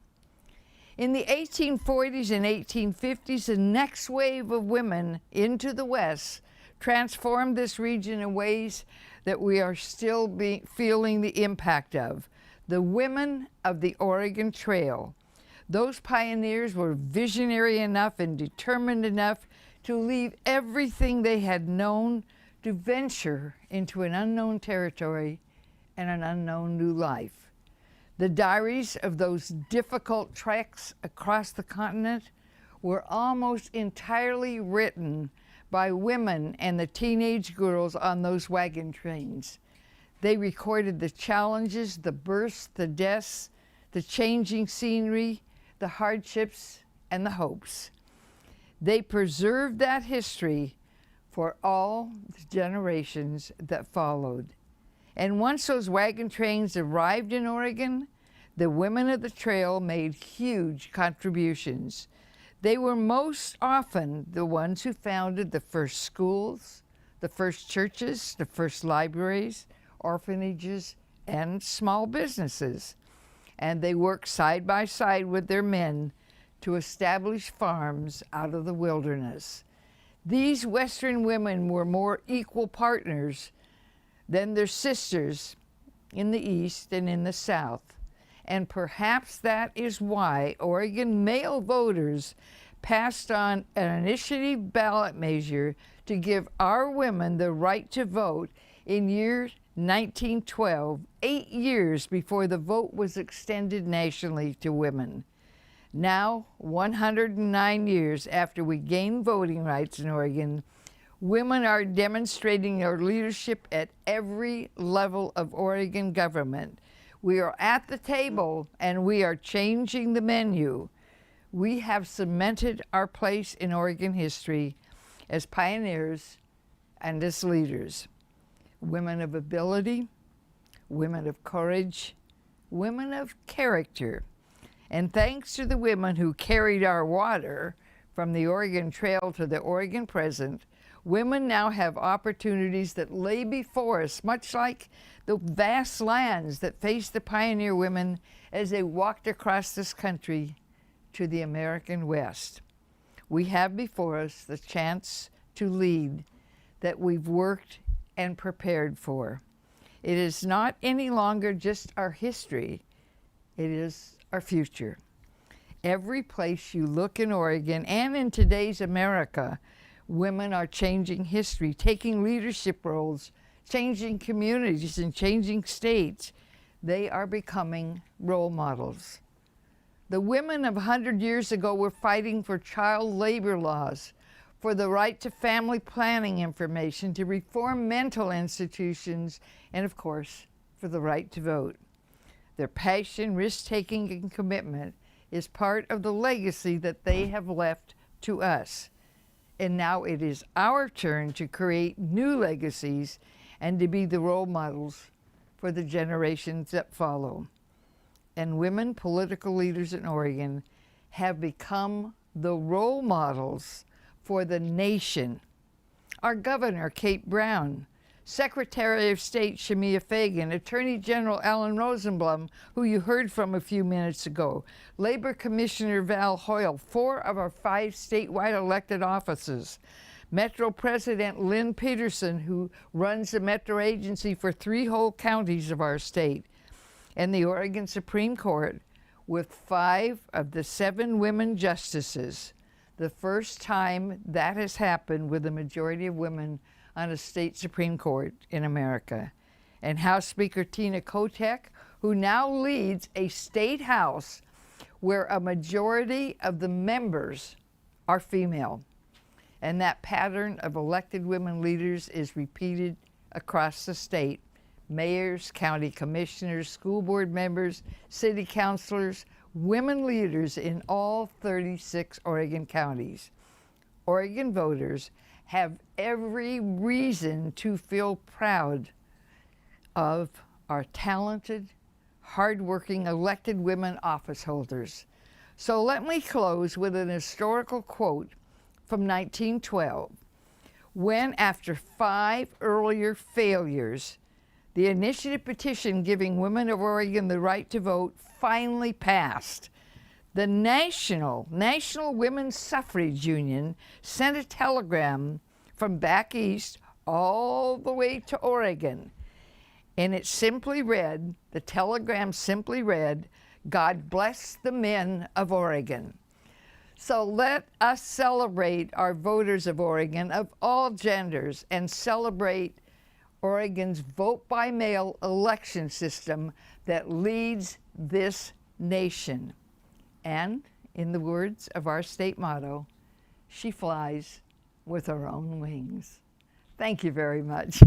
In the 1840s and 1850s, the next wave of women into the West transformed this region in ways that we are still feeling the impact of. The women of the Oregon Trail. Those pioneers were visionary enough and determined enough to leave everything they had known to venture into an unknown territory and an unknown new life. The diaries of those difficult treks across the continent were almost entirely written by women and the teenage girls on those wagon trains. They recorded the challenges, the births, the deaths, the changing scenery, the hardships, and the hopes. They preserved that history for all the generations that followed. And once those wagon trains arrived in Oregon, the women of the trail made huge contributions. They were most often the ones who founded the first schools, the first churches, the first libraries, orphanages, and small businesses. And they worked side by side with their men to establish farms out of the wilderness. These Western women were more equal partners than their sisters in the East and in the South. And perhaps that is why Oregon male voters passed on an initiative ballot measure to give our women the right to vote in year 1912, 8 years before the vote was extended nationally to women. Now, 109 years after we gained voting rights in Oregon, women are demonstrating their leadership at every level of Oregon government. We are at the table and we are changing the menu. We have cemented our place in Oregon history as pioneers and as leaders. Women of ability, women of courage, women of character. And thanks to the women who carried our water from the Oregon Trail to the Oregon present, women now have opportunities that lay before us, much like the vast lands that faced the pioneer women as they walked across this country to the American West. We have before us the chance to lead that we've worked and prepared for. It is not any longer just our history, it is our future. Every place you look in Oregon and in today's America, women are changing history, taking leadership roles, changing communities and changing states. They are becoming role models. The women of 100 years ago were fighting for child labor laws, for the right to family planning information, to reform mental institutions, and of course, for the right to vote. Their passion, risk-taking, and commitment is part of the legacy that they have left to us. And now it is our turn to create new legacies and to be the role models for the generations that follow. And women political leaders in Oregon have become the role models for the nation. Our governor, Kate Brown, Secretary of State Shemia Fagan, Attorney General Alan Rosenblum, who you heard from a few minutes ago, Labor Commissioner Val Hoyle, 4 of our 5 statewide elected offices, Metro President Lynn Peterson, who runs the Metro Agency for 3 whole counties of our state, and the Oregon Supreme Court with 5 of the 7 women justices, the first time that has happened with a majority of women on a state Supreme Court in America. And House Speaker Tina Kotek, who now leads a state house where a majority of the members are female. And that pattern of elected women leaders is repeated across the state. Mayors, county commissioners, school board members, city councilors, women leaders in all 36 Oregon counties. Oregon voters have every reason to feel proud of our talented, hardworking elected women office holders. So let me close with an historical quote from 1912, when after 5 earlier failures, the initiative petition giving women of Oregon the right to vote finally passed. The National Women's Suffrage Union sent a telegram from back east all the way to Oregon. And it simply read, the telegram simply read, "God bless the men of Oregon." So let us celebrate our voters of Oregon of all genders and celebrate Oregon's vote-by-mail election system that leads this nation. And, in the words of our state motto, she flies with her own wings. Thank you very much.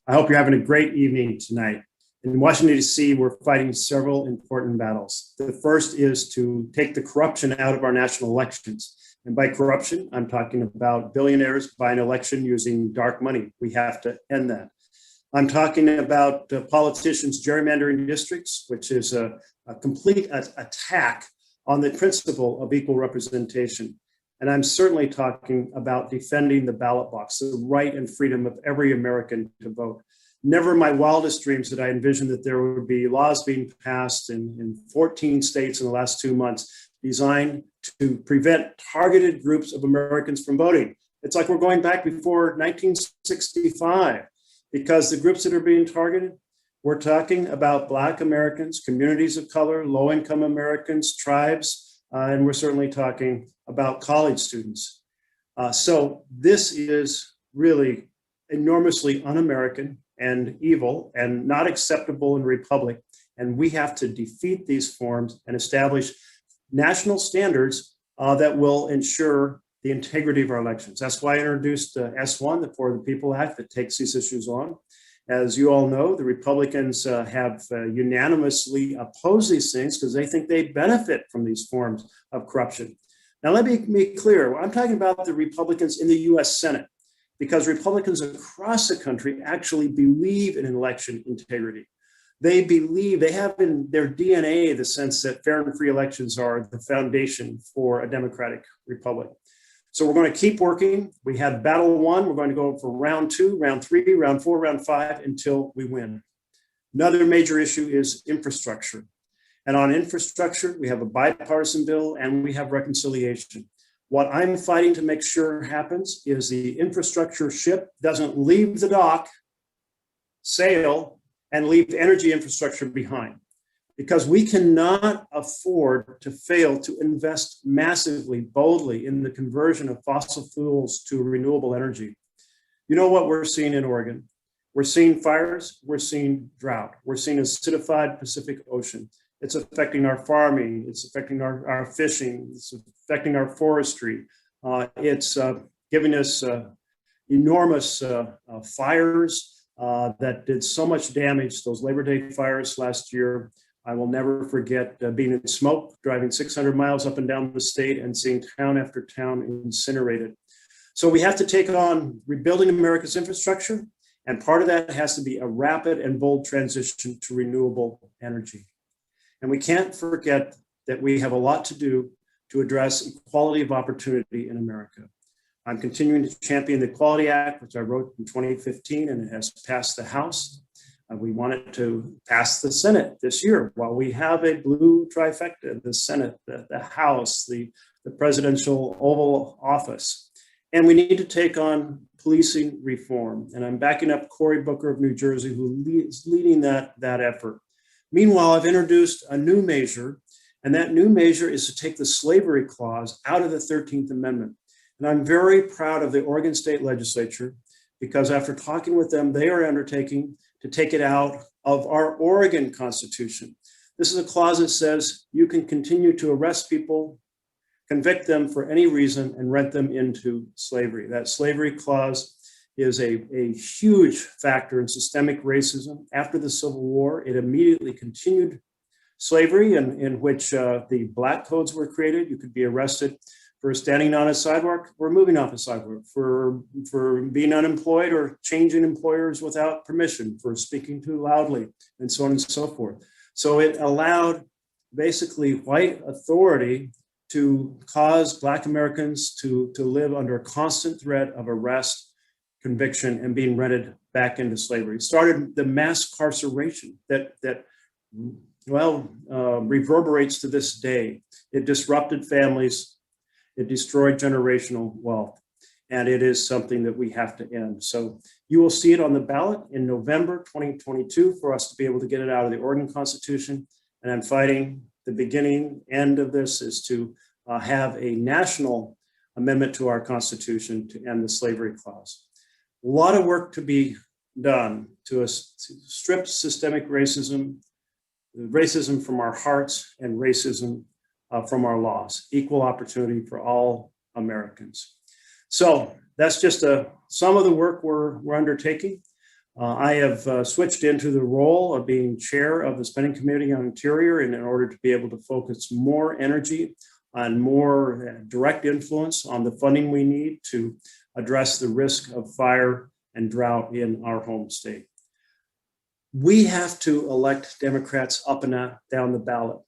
I hope you're having a great evening tonight. In Washington, D.C., we're fighting several important battles. The first is to take the corruption out of our national elections. And by corruption, I'm talking about billionaires buying election using dark money. We have to end that. I'm talking about politicians gerrymandering districts, which is a complete attack on the principle of equal representation. And I'm certainly talking about defending the ballot box, the right and freedom of every American to vote. Never in my wildest dreams did I envision that there would be laws being passed in 14 states in the last 2 months designed to prevent targeted groups of Americans from voting. It's like we're going back before 1965, because the groups that are being targeted, we're talking about Black Americans, communities of color, low-income Americans, tribes, and we're certainly talking about college students. So this is really enormously un-American and evil and not acceptable in a republic. And we have to defeat these forms and establish national standards that will ensure the integrity of our elections. That's why I introduced S1, the For the People Act, that takes these issues on. As you all know, the Republicans have unanimously opposed these things because they think they benefit from these forms of corruption. Now, let me be clear. I'm talking about the Republicans in the US Senate, because Republicans across the country actually believe in election integrity. They believe, they have in their DNA the sense that fair and free elections are the foundation for a democratic republic. So we're going to keep working. We had battle one. We're going to go for round 2, round 3, round 4, round 5 until we win. Another major issue is infrastructure. And on infrastructure, we have a bipartisan bill and we have reconciliation. What I'm fighting to make sure happens is the infrastructure ship doesn't leave the dock, sail, and leave energy infrastructure behind. Because we cannot afford to fail to invest massively, boldly in the conversion of fossil fuels to renewable energy. You know what we're seeing in Oregon? We're seeing fires, we're seeing drought, we're seeing acidified Pacific Ocean. It's affecting our farming, it's affecting our fishing, it's affecting our forestry. It's giving us enormous fires that did so much damage, those Labor Day fires last year. I will never forget being in smoke, driving 600 miles up and down the state and seeing town after town incinerated. So we have to take on rebuilding America's infrastructure. And part of that has to be a rapid and bold transition to renewable energy. And we can't forget that we have a lot to do to address equality of opportunity in America. I'm continuing to champion the Equality Act, which I wrote in 2015, and it has passed the House. We want it to pass the Senate this year. While we have a blue trifecta, the Senate, the House, the presidential Oval Office. And we need to take on policing reform. And I'm backing up Cory Booker of New Jersey, who is leading that effort. Meanwhile, I've introduced a new measure, and that new measure is to take the slavery clause out of the 13th Amendment. And I'm very proud of the Oregon State Legislature, because after talking with them, they are undertaking to take it out of our Oregon Constitution. This is a clause that says you can continue to arrest people, convict them for any reason, and rent them into slavery. That slavery clause is a huge factor in systemic racism. After the Civil War, it immediately continued slavery in which the Black codes were created. You could be arrested for standing on a sidewalk or moving off a sidewalk, for being unemployed or changing employers without permission, for speaking too loudly, and so on and so forth. So it allowed basically white authority to cause Black Americans to live under a constant threat of arrest, conviction, and being rented back into slavery. It started the mass incarceration that reverberates to this day. It disrupted families. It destroyed generational wealth, and it is something that we have to end. So you will see it on the ballot in November 2022 for us to be able to get it out of the Oregon Constitution. And I'm fighting the end of this is to have a national amendment to our Constitution to end the slavery clause. A lot of work to be done to strip systemic racism from our hearts and racism from our laws, equal opportunity for all Americans. So that's just some of the work we're undertaking. I have switched into the role of being chair of the Spending Committee on Interior in order to be able to focus more energy on more direct influence on the funding we need to address the risk of fire and drought in our home state. We have to elect Democrats up and down the ballot.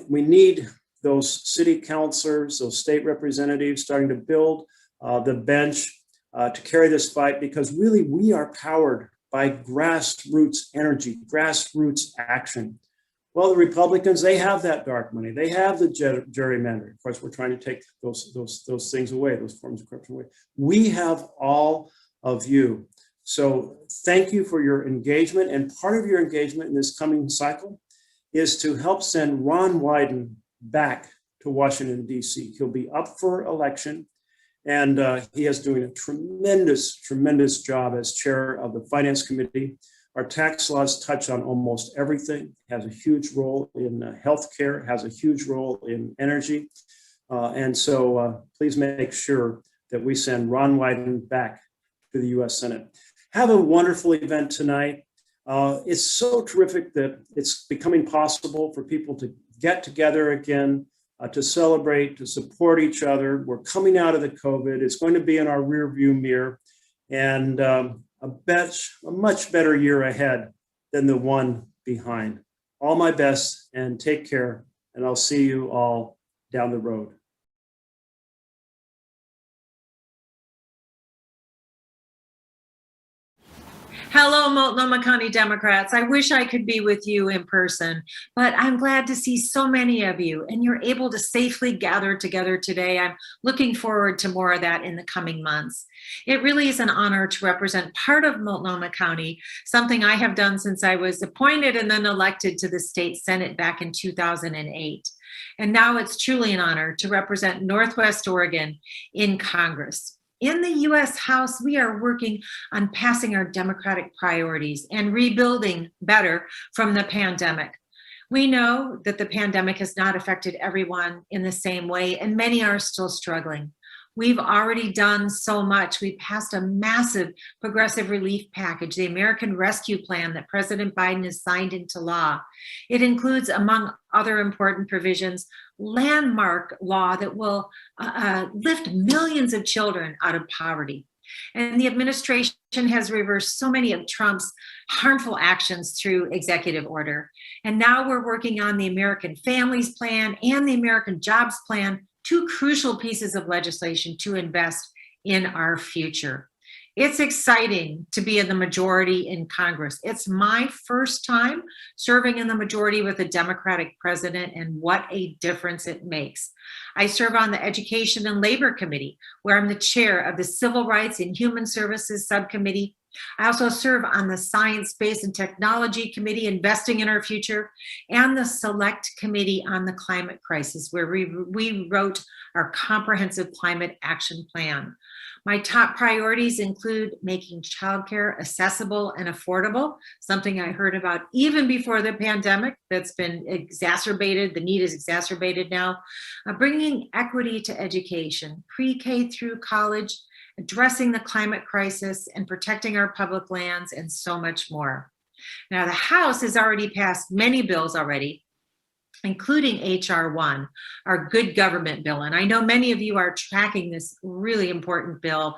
We need those city councilors, those state representatives starting to build the bench to carry this fight, because really we are powered by grassroots energy, grassroots action. Well, the Republicans, they have that dark money. They have the gerrymandering. Of course, we're trying to take those things away, those forms of corruption away. We have all of you. So thank you for your engagement. And part of your engagement in this coming cycle is to help send Ron Wyden back to Washington, D.C. He'll be up for election. And he is doing a tremendous job as chair of the Finance Committee. Our tax laws touch on almost everything, has a huge role in healthcare, has a huge role in energy. And so please make sure that we send Ron Wyden back to the US Senate. Have a wonderful event tonight. It's so terrific that it's becoming possible for people to get together again, to celebrate, to support each other. We're coming out of the COVID. It's going to be in our rearview mirror, and a much better year ahead than the one behind. All my best, and take care, and I'll see you all down the road. Hello, Multnomah County Democrats. I wish I could be with you in person, but I'm glad to see so many of you, and you're able to safely gather together today. I'm looking forward to more of that in the coming months. It really is an honor to represent part of Multnomah County, something I have done since I was appointed and then elected to the state Senate back in 2008. And now it's truly an honor to represent Northwest Oregon in Congress. In the U.S. House, we are working on passing our democratic priorities and rebuilding better from the pandemic. We know that the pandemic has not affected everyone in the same way, and many are still struggling. We've already done so much. We passed a massive progressive relief package, the American Rescue Plan that President Biden has signed into law. It includes, among other important provisions, landmark law that will lift millions of children out of poverty. And the administration has reversed so many of Trump's harmful actions through executive order. And now we're working on the American Families Plan and the American Jobs Plan, two crucial pieces of legislation to invest in our future. It's exciting to be in the majority in Congress. It's my first time serving in the majority with a Democratic president, and what a difference it makes. I serve on the Education and Labor Committee, where I'm the chair of the Civil Rights and Human Services Subcommittee. I also serve on the Science, Space, and Technology Committee, Investing in Our Future, and the Select Committee on the Climate Crisis, where we wrote our comprehensive climate action plan. My top priorities include making childcare accessible and affordable, something I heard about even before the pandemic that's been exacerbated, the need is exacerbated now, bringing equity to education, pre-K through college, addressing the climate crisis, and protecting our public lands, and so much more. Now, the House has already passed many bills already, including H.R. 1, our good government bill. And I know many of you are tracking this really important bill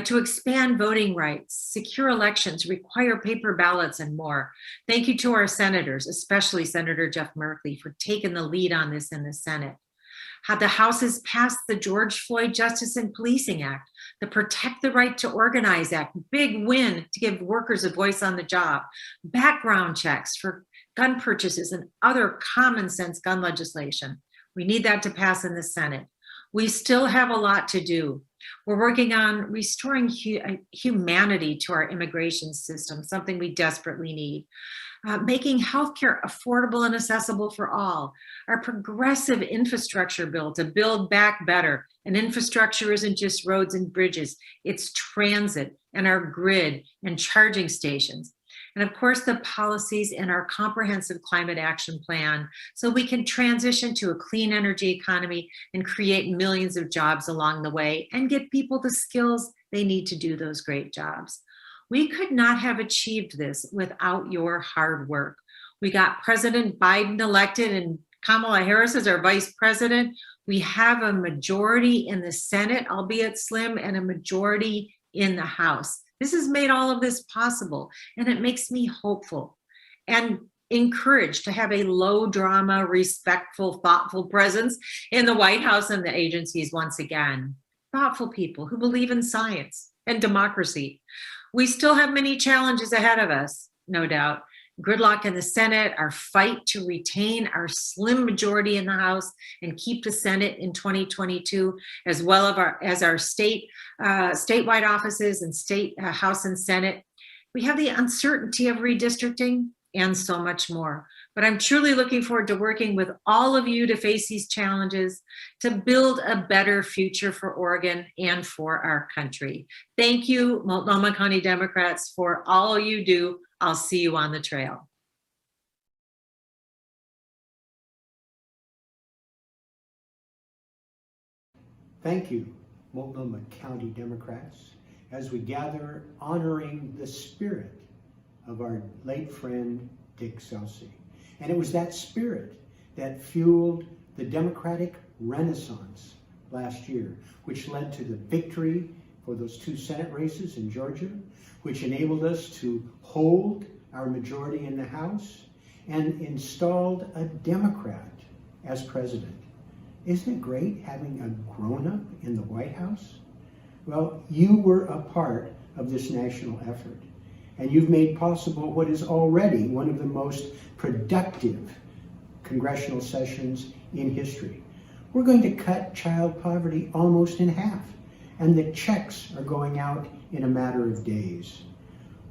to expand voting rights, secure elections, require paper ballots, and more. Thank you to our senators, especially Senator Jeff Merkley, for taking the lead on this in the Senate. How the House has passed the George Floyd Justice and Policing Act, the Protect the Right to Organize Act, big win to give workers a voice on the job, background checks for gun purchases and other common sense gun legislation. We need that to pass in the Senate. We still have a lot to do. We're working on restoring humanity to our immigration system, something we desperately need. Making healthcare affordable and accessible for all. Our progressive infrastructure bill to build back better. And infrastructure isn't just roads and bridges, it's transit and our grid and charging stations. And of course, the policies in our comprehensive climate action plan, so we can transition to a clean energy economy and create millions of jobs along the way and get people the skills they need to do those great jobs. We could not have achieved this without your hard work. We got President Biden elected and Kamala Harris as our vice president. We have a majority in the Senate, albeit slim, and a majority in the House. This has made all of this possible, and it makes me hopeful and encouraged to have a low drama, respectful, thoughtful presence in the White House and the agencies once again. Thoughtful people who believe in science and democracy. We still have many challenges ahead of us, no doubt. Gridlock in the Senate, our fight to retain our slim majority in the House and keep the Senate in 2022, as well as our statewide offices and state House and Senate. We have the uncertainty of redistricting and so much more. But I'm truly looking forward to working with all of you to face these challenges, to build a better future for Oregon and for our country. Thank you, Multnomah County Democrats, for all you do. I'll see you on the trail. Thank you, Multnomah County Democrats, as we gather honoring the spirit of our late friend, Dick Celsi. And it was that spirit that fueled the Democratic Renaissance last year, which led to the victory for those 2 Senate races in Georgia, which enabled us to hold our majority in the House and installed a Democrat as president. Isn't it great having a grown-up in the White House? Well, you were a part of this national effort, and you've made possible what is already one of the most productive congressional sessions in history. We're going to cut child poverty almost in half, and the checks are going out in a matter of days.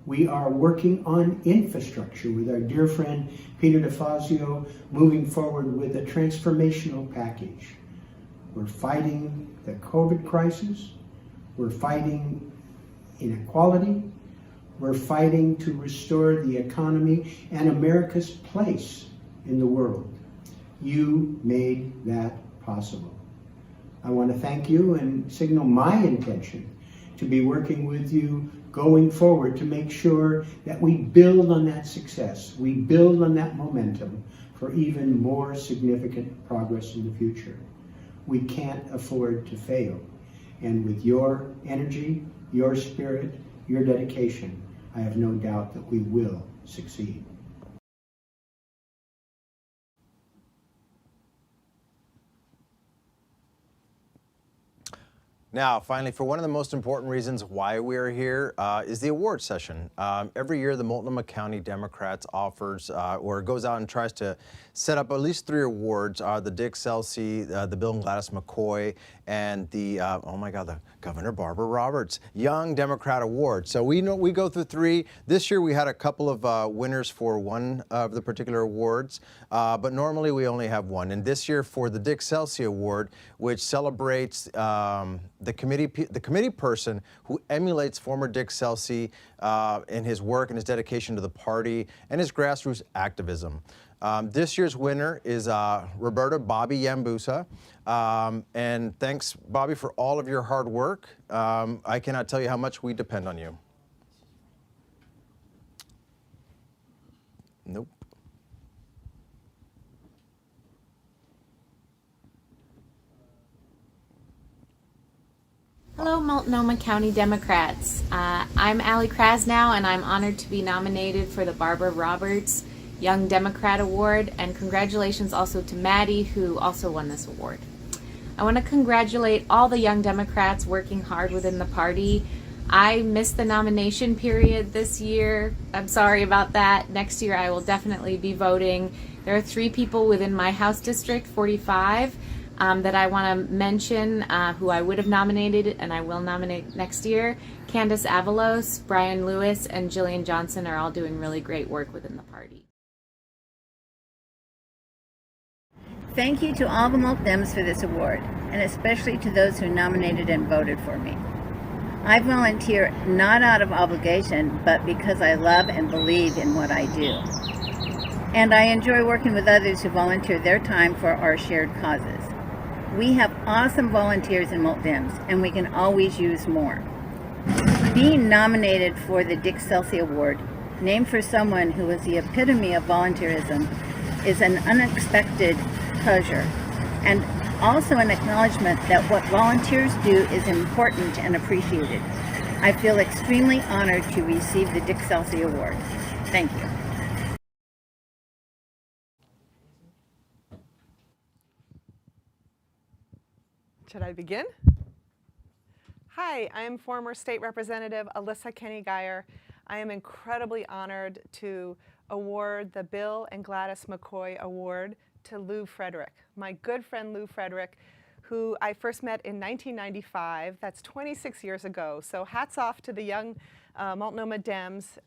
We are working on infrastructure with our dear friend Peter DeFazio, moving forward with a transformational package. We're fighting the COVID crisis. We're fighting inequality. We're fighting to restore the economy and America's place in the world. You made that possible. I want to thank you and signal my intention to be working with you going forward to make sure that we build on that success, we build on that momentum for even more significant progress in the future. We can't afford to fail. And with your energy, your spirit, your dedication, I have no doubt that we will succeed. Now, finally, for one of the most important reasons why we're here is the award session. Every year, the Multnomah County Democrats offers or goes out and tries to set up at least 3 awards, the Dick Celsi, the Bill and Gladys McCoy, and the, oh my God, the Governor Barbara Roberts Young Democrat Award. So we go through 3. This year, we had a couple of winners for one of the particular awards, but normally we only have one. And this year, for the Dick Celsi Award, which celebrates the committee person who emulates former Dick Celsi in his work and his dedication to the party and his grassroots activism. This year's winner is Roberta Bobby Yambusa. And thanks, Bobby, for all of your hard work. I cannot tell you how much we depend on you. Nope. Hello, Multnomah County Democrats. I'm Allie Krasnow, and I'm honored to be nominated for the Barbara Roberts Young Democrat Award, and congratulations also to Maddie, who also won this award. I want to congratulate all the young Democrats working hard within the party. I missed the nomination period this year. I'm sorry about that. Next year I will definitely be voting. There are 3 people within my House District 45 that I want to mention who I would have nominated and I will nominate next year. Candace Avalos, Brian Lewis, and Jillian Johnson are all doing really great work within the party. Thank you to all the Multdems for this award, and especially to those who nominated and voted for me. I volunteer not out of obligation, but because I love and believe in what I do. And I enjoy working with others who volunteer their time for our shared causes. We have awesome volunteers in Multdems, and we can always use more. Being nominated for the Dick Celsi Award, named for someone who was the epitome of volunteerism, is an unexpected pleasure, and also an acknowledgement that what volunteers do is important and appreciated. I feel extremely honored to receive the Dick Celsi Award. Thank you. Should I begin? Hi, I am former State Representative Alyssa Kenny Geyer. I am incredibly honored to award the Bill and Gladys McCoy Award to Lou Frederick, my good friend Lou Frederick, who I first met in 1995. That's 26 years ago. So hats off to the young Multnomah Dems.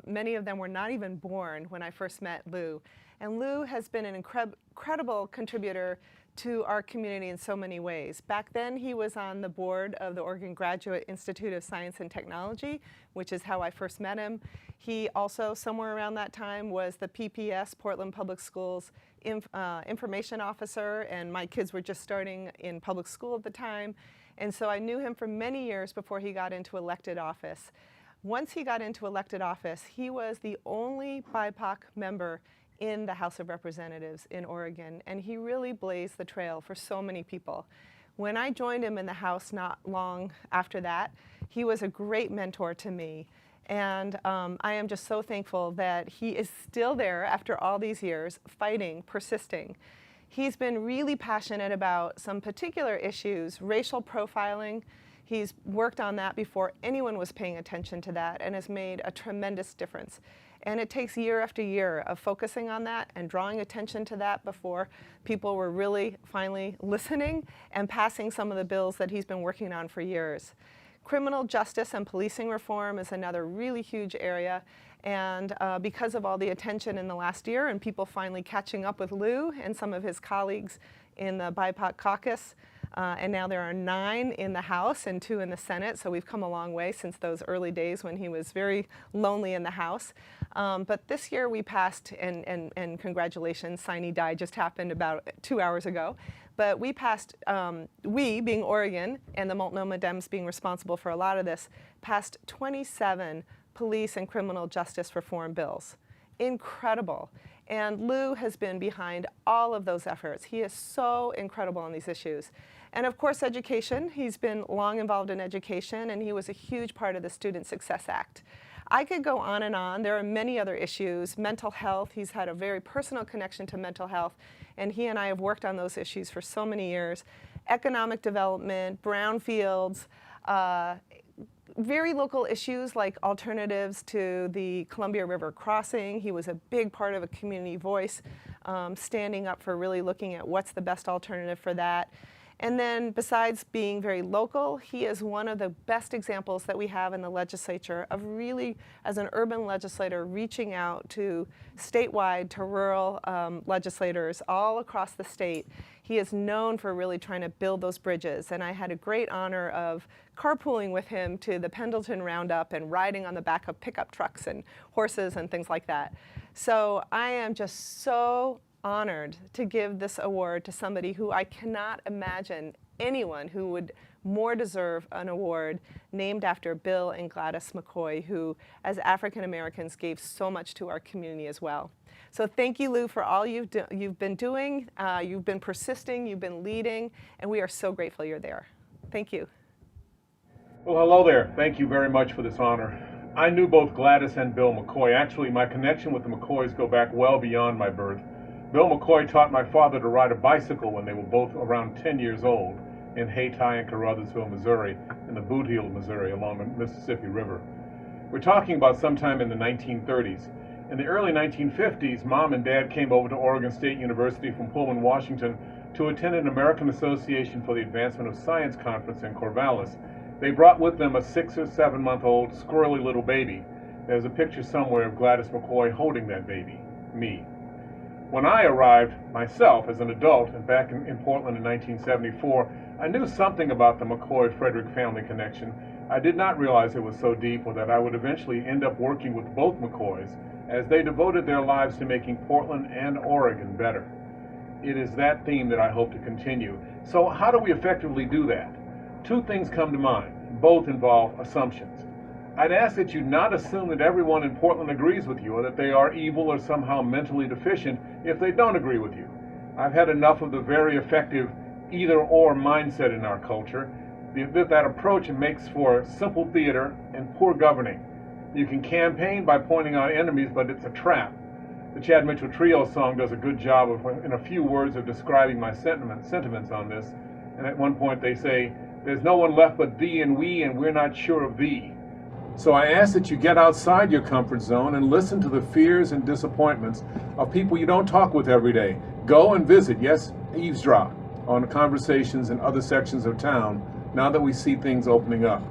Many of them were not even born when I first met Lou. And Lou has been an incredible contributor to our community in so many ways. Back then, he was on the board of the Oregon Graduate Institute of Science and Technology, which is how I first met him. He also, somewhere around that time, was the PPS, Portland Public Schools, information officer, and my kids were just starting in public school at the time. And so I knew him for many years before he got into elected office. Once he got into elected office, he was the only BIPOC member in the House of Representatives in Oregon, and he really blazed the trail for so many people. When I joined him in the House not long after that, he was a great mentor to me, and I am just so thankful that he is still there after all these years, fighting, persisting. He's been really passionate about some particular issues, racial profiling. He's worked on that before anyone was paying attention to that and has made a tremendous difference. And it takes year after year of focusing on that and drawing attention to that before people were really finally listening and passing some of the bills that he's been working on for years. Criminal justice and policing reform is another really huge area. And because of all the attention in the last year and people finally catching up with Lou and some of his colleagues in the BIPOC caucus, and now there are 9 in the House and 2 in the Senate, so we've come a long way since those early days when he was very lonely in the House. But this year we passed, and congratulations, Sine Die just happened about 2 hours ago, but we passed, we being Oregon and the Multnomah Dems being responsible for a lot of this, passed 27 police and criminal justice reform bills. Incredible. And Lou has been behind all of those efforts. He is so incredible on these issues. And of course, education. He's been long involved in education, and he was a huge part of the Student Success Act. I could go on and on. There are many other issues. Mental health. He's had a very personal connection to mental health, and he and I have worked on those issues for so many years. Economic development, brownfields, very local issues like alternatives to the Columbia River crossing. He was a big part of a community voice, standing up for really looking at what's the best alternative for that. And then besides being very local, he is one of the best examples that we have in the legislature of really, as an urban legislator, reaching out to statewide, to rural legislators all across the state. He is known for really trying to build those bridges, and I had a great honor of carpooling with him to the Pendleton Roundup and riding on the back of pickup trucks and horses and things like that. So I am just so honored to give this award to somebody who I cannot imagine anyone who would more deserve an award named after Bill and Gladys McCoy, who, as African Americans, gave so much to our community as well. So thank you, Lou, for all you've been doing. You've been persisting, you've been leading, and we are so grateful you're there. Thank you. Well, hello there. Thank you very much for this honor. I knew both Gladys and Bill McCoy. Actually, my connection with the McCoys go back well beyond my birth. Bill McCoy taught my father to ride a bicycle when they were both around 10 years old in Hayti and Carruthersville, Missouri, in the Boot Heel, Missouri, along the Mississippi River. We're talking about sometime in the 1930s. In the early 1950s, Mom and Dad came over to Oregon State University from Pullman, Washington, to attend an American Association for the Advancement of Science conference in Corvallis. They brought with them a 6 or 7 month old squirrely little baby. There's a picture somewhere of Gladys McCoy holding that baby, me. When I arrived myself as an adult and back in Portland in 1974, I knew something about the McCoy-Frederick family connection. I did not realize it was so deep or that I would eventually end up working with both McCoys as they devoted their lives to making Portland and Oregon better. It is that theme that I hope to continue. So how do we effectively do that? 2 things come to mind. Both involve assumptions. I'd ask that you not assume that everyone in Portland agrees with you or that they are evil or somehow mentally deficient if they don't agree with you. I've had enough of the very effective either-or mindset in our culture. That approach makes for simple theater and poor governing. You can campaign by pointing out enemies, but it's a trap. The Chad Mitchell Trio song does a good job of, in a few words, of describing my sentiments on this. And at one point they say, "There's no one left but thee and we, and we're not sure of thee." So I ask that you get outside your comfort zone and listen to the fears and disappointments of people you don't talk with every day. Go and visit, yes, eavesdrop on conversations in other sections of town now that we see things opening up.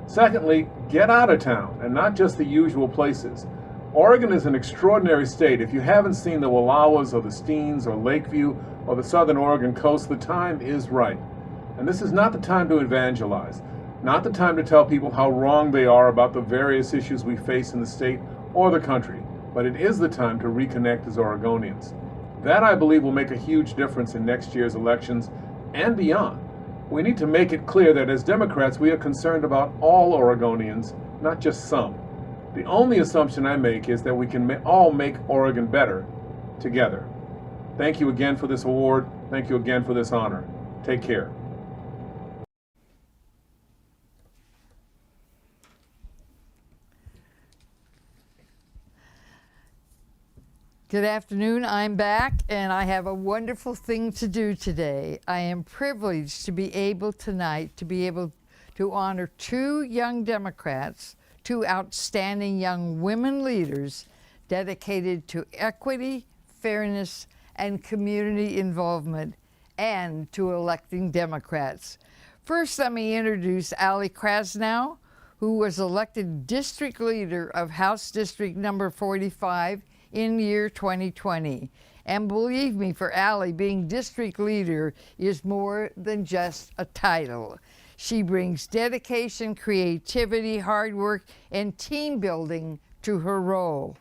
Secondly, get out of town and not just the usual places. Oregon is an extraordinary state. If you haven't seen the Wallowas or the Steens or Lakeview or the Southern Oregon coast, the time is right. And this is not the time to evangelize, not the time to tell people how wrong they are about the various issues we face in the state or the country, but it is the time to reconnect as Oregonians. That, I believe, will make a huge difference in next year's elections and beyond. We need to make it clear that as Democrats, we are concerned about all Oregonians, not just some. The only assumption I make is that we can all make Oregon better together. Thank you again for this award. Thank you again for this honor. Take care. Good afternoon, I'm back and I have a wonderful thing to do today. I am privileged to be able tonight to honor two young Democrats, two outstanding young women leaders dedicated to equity, fairness, and community involvement, and to electing Democrats. First, let me introduce Ali Krasnow, who was elected district leader of House District number 45 in year 2020. And believe me, for Ali, being district leader is more than just a title. She brings dedication, creativity, hard work, and team building to her role.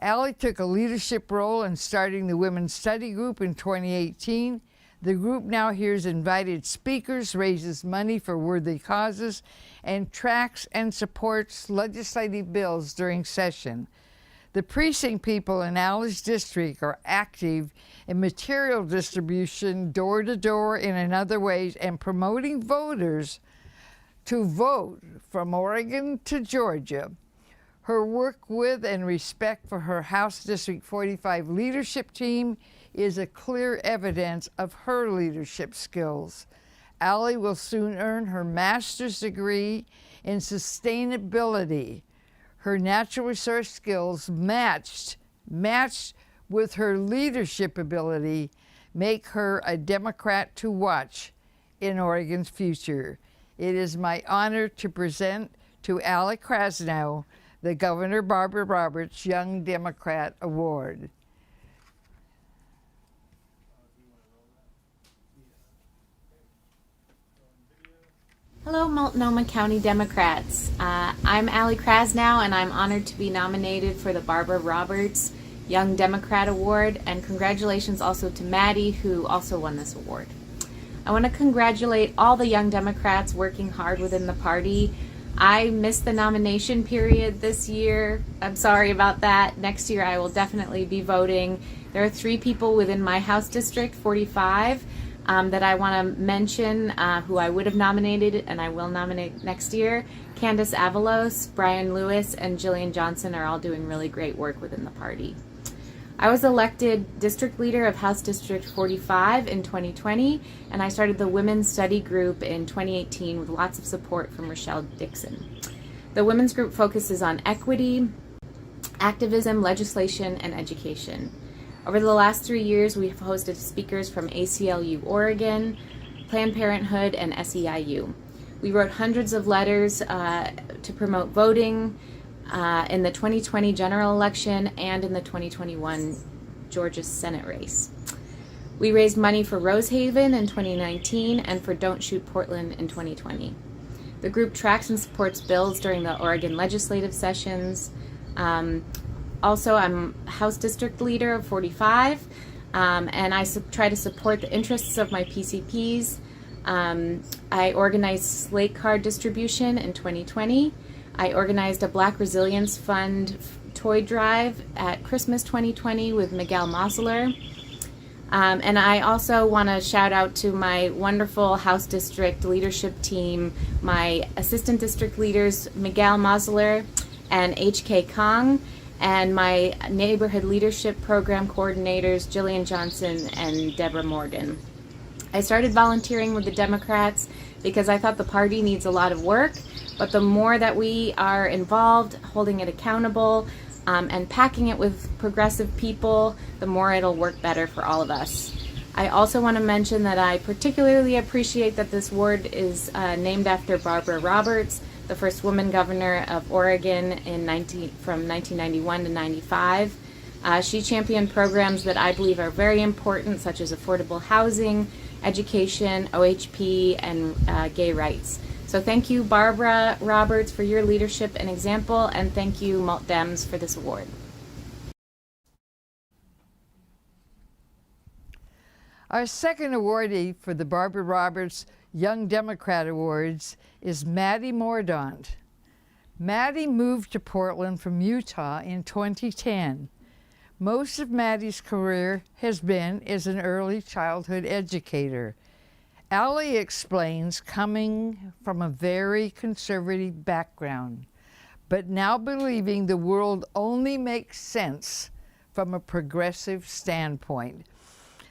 Ali took a leadership role in starting the Women's Study Group in 2018. The group now hears invited speakers, raises money for worthy causes, and tracks and supports legislative bills during session. The precinct people in Ali's district are active in material distribution, door-to-door, and in other ways, and promoting voters to vote from Oregon to Georgia. Her work with and respect for her House District 45 leadership team is a clear evidence of her leadership skills. Ali will soon earn her master's degree in sustainability. Her natural resource skills matched with her leadership ability make her a Democrat to watch in Oregon's future. It is my honor to present to Ali Krasnow the Governor Barbara Roberts Young Democrat Award. Hello, Multnomah County Democrats. I'm Ali Krasnow, and I'm honored to be nominated for the Barbara Roberts Young Democrat Award, and congratulations also to Maddie, who also won this award. I want to congratulate all the young Democrats working hard within the party. I missed the nomination period this year. I'm sorry about that. Next year I will definitely be voting. There are 3 people within my House District 45 that I want to mention who I would have nominated and I will nominate next year. Candace Avalos, Brian Lewis, and Jillian Johnson are all doing really great work within the party. I was elected district leader of House District 45 in 2020, and I started the Women's Study Group in 2018 with lots of support from Rochelle Dixon. The Women's Group focuses on equity, activism, legislation, and education. Over the last 3 years, we have hosted speakers from ACLU Oregon, Planned Parenthood, and SEIU. We wrote hundreds of letters to promote voting in the 2020 general election and in the 2021 Georgia Senate race. We raised money for Rosehaven in 2019 and for Don't Shoot Portland in 2020. The group tracks and supports bills during the Oregon legislative sessions. Also, I'm House District Leader of 45, and I try to support the interests of my PCPs. I organized slate card distribution in 2020. I organized a Black Resilience Fund toy drive at Christmas 2020 with Miguel Mosler. And I also want to shout out to my wonderful House District leadership team, my assistant district leaders, Miguel Mosler and H.K. Kong, and my neighborhood leadership program coordinators, Jillian Johnson and Deborah Morgan. I started volunteering with the Democrats because I thought the party needs a lot of work, but the more that we are involved, holding it accountable, and packing it with progressive people, the more it'll work better for all of us. I also want to mention that I particularly appreciate that this ward is named after Barbara Roberts, the first woman governor of Oregon from 1991 to 95. She championed programs that I believe are very important, such as affordable housing, education, OHP, and gay rights. So thank you, Barbara Roberts, for your leadership and example, and thank you, Malt Dems, for this award. Our second awardee for the Barbara Roberts Young Democrat Awards is Maddie Mordaunt. Maddie moved to Portland from Utah in 2010. Most of Maddie's career has been as an early childhood educator. Allie explains coming from a very conservative background, but now believing the world only makes sense from a progressive standpoint.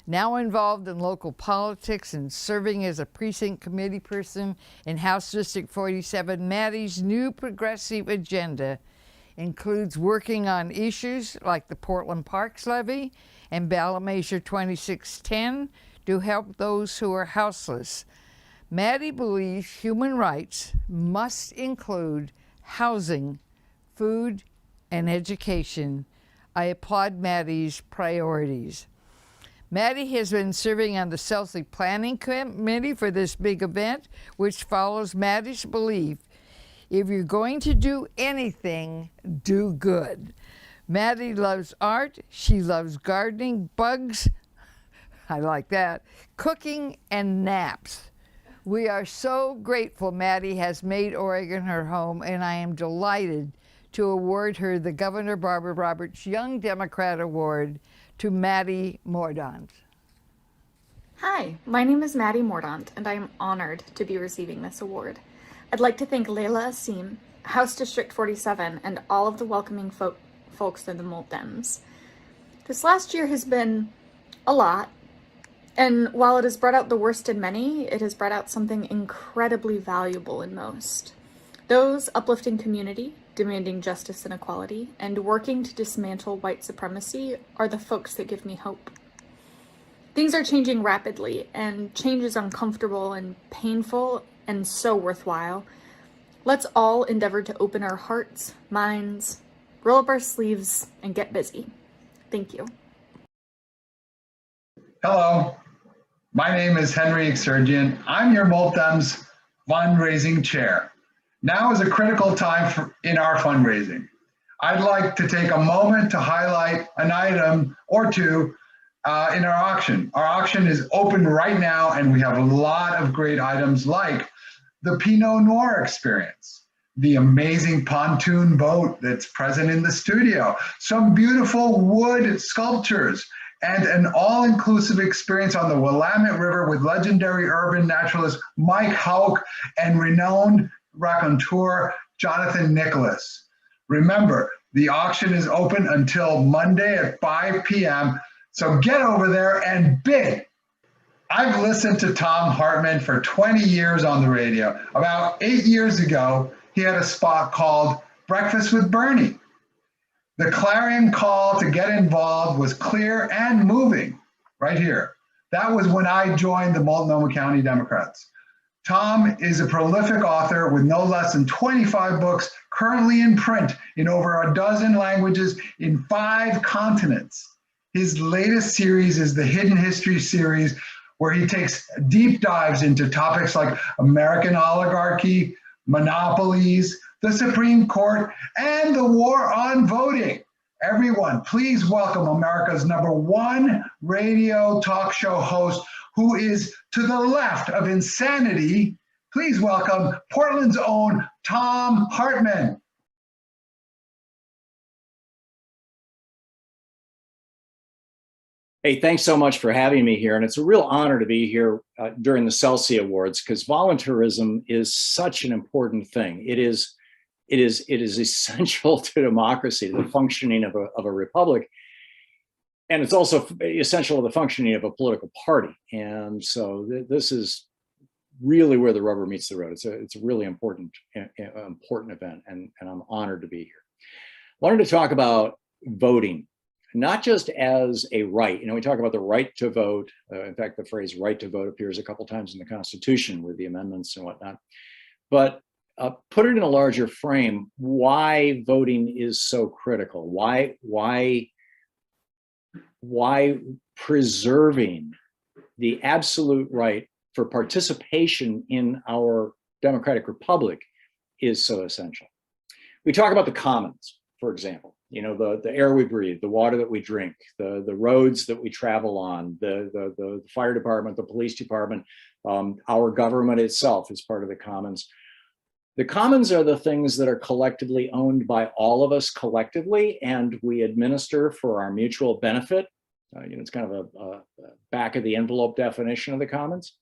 Now involved in local politics and serving as a precinct committee person in House District 47, Maddie's new progressive agenda includes working on issues like the Portland Parks Levy and ballot measure 2610 to help those who are houseless. Maddie believes human rights must include housing, food, and education. I applaud Maddie's priorities. Maddie has been serving on the Celsi Planning Committee for this big event, which follows Maddie's belief: if you're going to do anything, do good. Maddie loves art, she loves gardening, bugs, I like that, cooking, and naps. We are so grateful Maddie has made Oregon her home, and I am delighted to award her the Governor Barbara Roberts Young Democrat Award to Maddie Mordaunt. Hi, my name is Maddie Mordaunt, and I am honored to be receiving this award. I'd like to thank Leila Asim, House District 47, and all of the welcoming folks in the Malt Dems. This last year has been a lot, and while it has brought out the worst in many, it has brought out something incredibly valuable in most. Those uplifting community, demanding justice and equality, and working to dismantle white supremacy are the folks that give me hope. Things are changing rapidly, and change is uncomfortable and painful and so worthwhile. Let's all endeavor to open our hearts, minds, roll up our sleeves, and get busy. Thank you. Hello, my name is Henry Exergian. I'm your Malt Dems fundraising chair. Now is a critical time in our fundraising. I'd like to take a moment to highlight an item or two in our auction. Our auction is open right now, and we have a lot of great items like the Pinot Noir experience, the amazing pontoon boat that's present in the studio, some beautiful wood sculptures, and an all-inclusive experience on the Willamette River with legendary urban naturalist Mike Hauk and renowned raconteur Jonathan Nicholas. Remember, the auction is open until Monday at 5 p.m., so get over there and bid. I've listened to Tom Hartman for 20 years on the radio. About 8 years ago, he had a spot called Breakfast with Bernie. The clarion call to get involved was clear and moving right here. That was when I joined the Multnomah County Democrats. Tom is a prolific author with no less than 25 books currently in print in over a dozen languages in 5 continents. His latest series is the Hidden History series, where he takes deep dives into topics like American oligarchy, monopolies, the Supreme Court, and the war on voting. Everyone, please welcome America's #1 radio talk show host, who is to the left of insanity, Please welcome Portland's own Tom Hartman. Hey, thanks so much for having me here. And it's a real honor to be here during the Celsi Awards, because volunteerism is such an important thing. It is essential to democracy, to the functioning of a republic. And it's also essential to the functioning of a political party. And so this is really where the rubber meets the road. It's a really important event, and I'm honored to be here. I wanted to talk about voting, not just as a right. You know, we talk about the right to vote. In fact, the phrase right to vote appears a couple times in the Constitution with the amendments and whatnot. But put it in a larger frame, why voting is so critical, why preserving the absolute right for participation in our democratic republic is so essential. We talk about the commons, for example, you know, the air we breathe, the water that we drink, the roads that we travel on, the fire department, the police department, our government itself is part of the commons. The commons are the things that are collectively owned by all of us collectively, and we administer for our mutual benefit. You know, it's kind of a back of the envelope definition of the commons.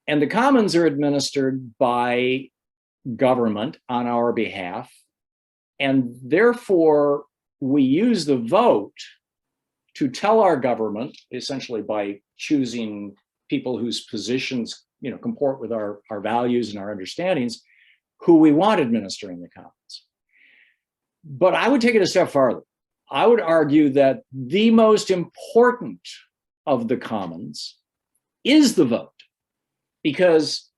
And the commons are administered by government on our behalf. And therefore, we use the vote to tell our government, essentially by choosing people whose positions, you know, comport with our values and our understandings, who we want administering the commons. But I would take it a step farther. I would argue that the most important of the commons is the vote, because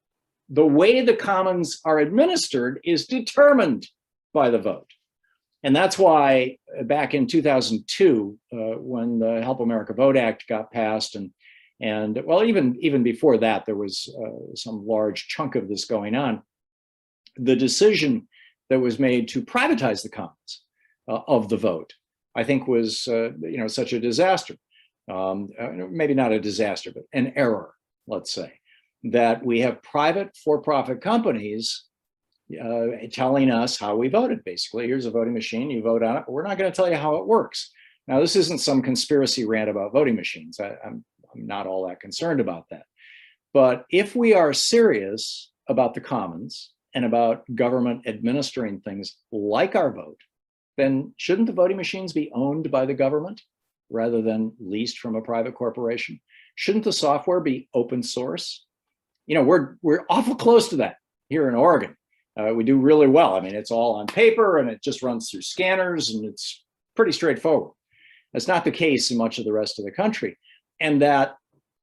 the way the commons are administered is determined by the vote. And that's why back in 2002, when the Help America Vote Act got passed, and well, even before that, there was some large chunk of this going on, the decision that was made to privatize the commons of the vote, I think was you know, such a disaster. Maybe not a disaster, but an error, let's say, that we have private for-profit companies telling us how we voted. Basically, here's a voting machine, you vote on it, but we're not going to tell you how it works. Now, this isn't some conspiracy rant about voting machines. I'm not all that concerned about that. But if we are serious about the commons and about government administering things like our vote, then shouldn't the voting machines be owned by the government rather than leased from a private corporation? Shouldn't the software be open source? You know, we're awful close to that here in Oregon. We do really well. I mean, it's all on paper and it just runs through scanners and it's pretty straightforward. That's not the case in much of the rest of the country. And that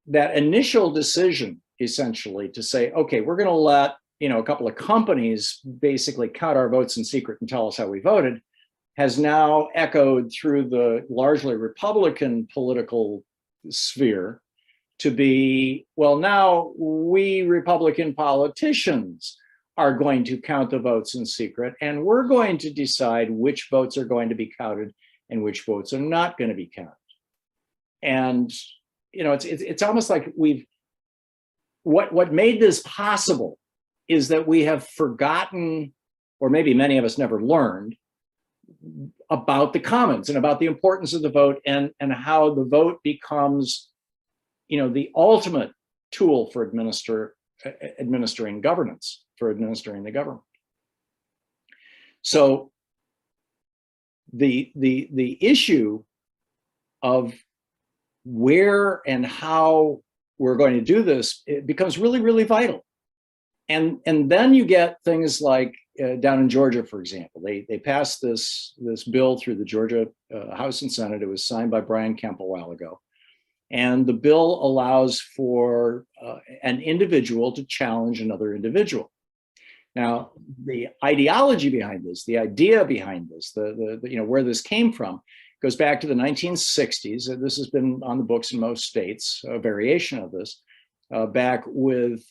initial decision, essentially, to say, okay, we're going to let, you know, a couple of companies basically count our votes in secret and tell us how we voted, has now echoed through the largely Republican political sphere to be, well, now we Republican politicians are going to count the votes in secret, and we're going to decide which votes are going to be counted and which votes are not going to be counted. And, you know, it's almost like what made this possible is that we have forgotten, or maybe many of us never learned, about the commons and about the importance of the vote, and how the vote becomes, you know, the ultimate tool for administering governance, for administering the government. So the issue of where and how we're going to do this, it becomes really, really vital. And then you get things like down in Georgia, for example, they passed this bill through the Georgia House and Senate. It was signed by Brian Kemp a while ago. And the bill allows for an individual to challenge another individual. Now, the ideology behind this, the idea behind this, you know, where this came from, goes back to the 1960s. This has been on the books in most states, a variation of this, back with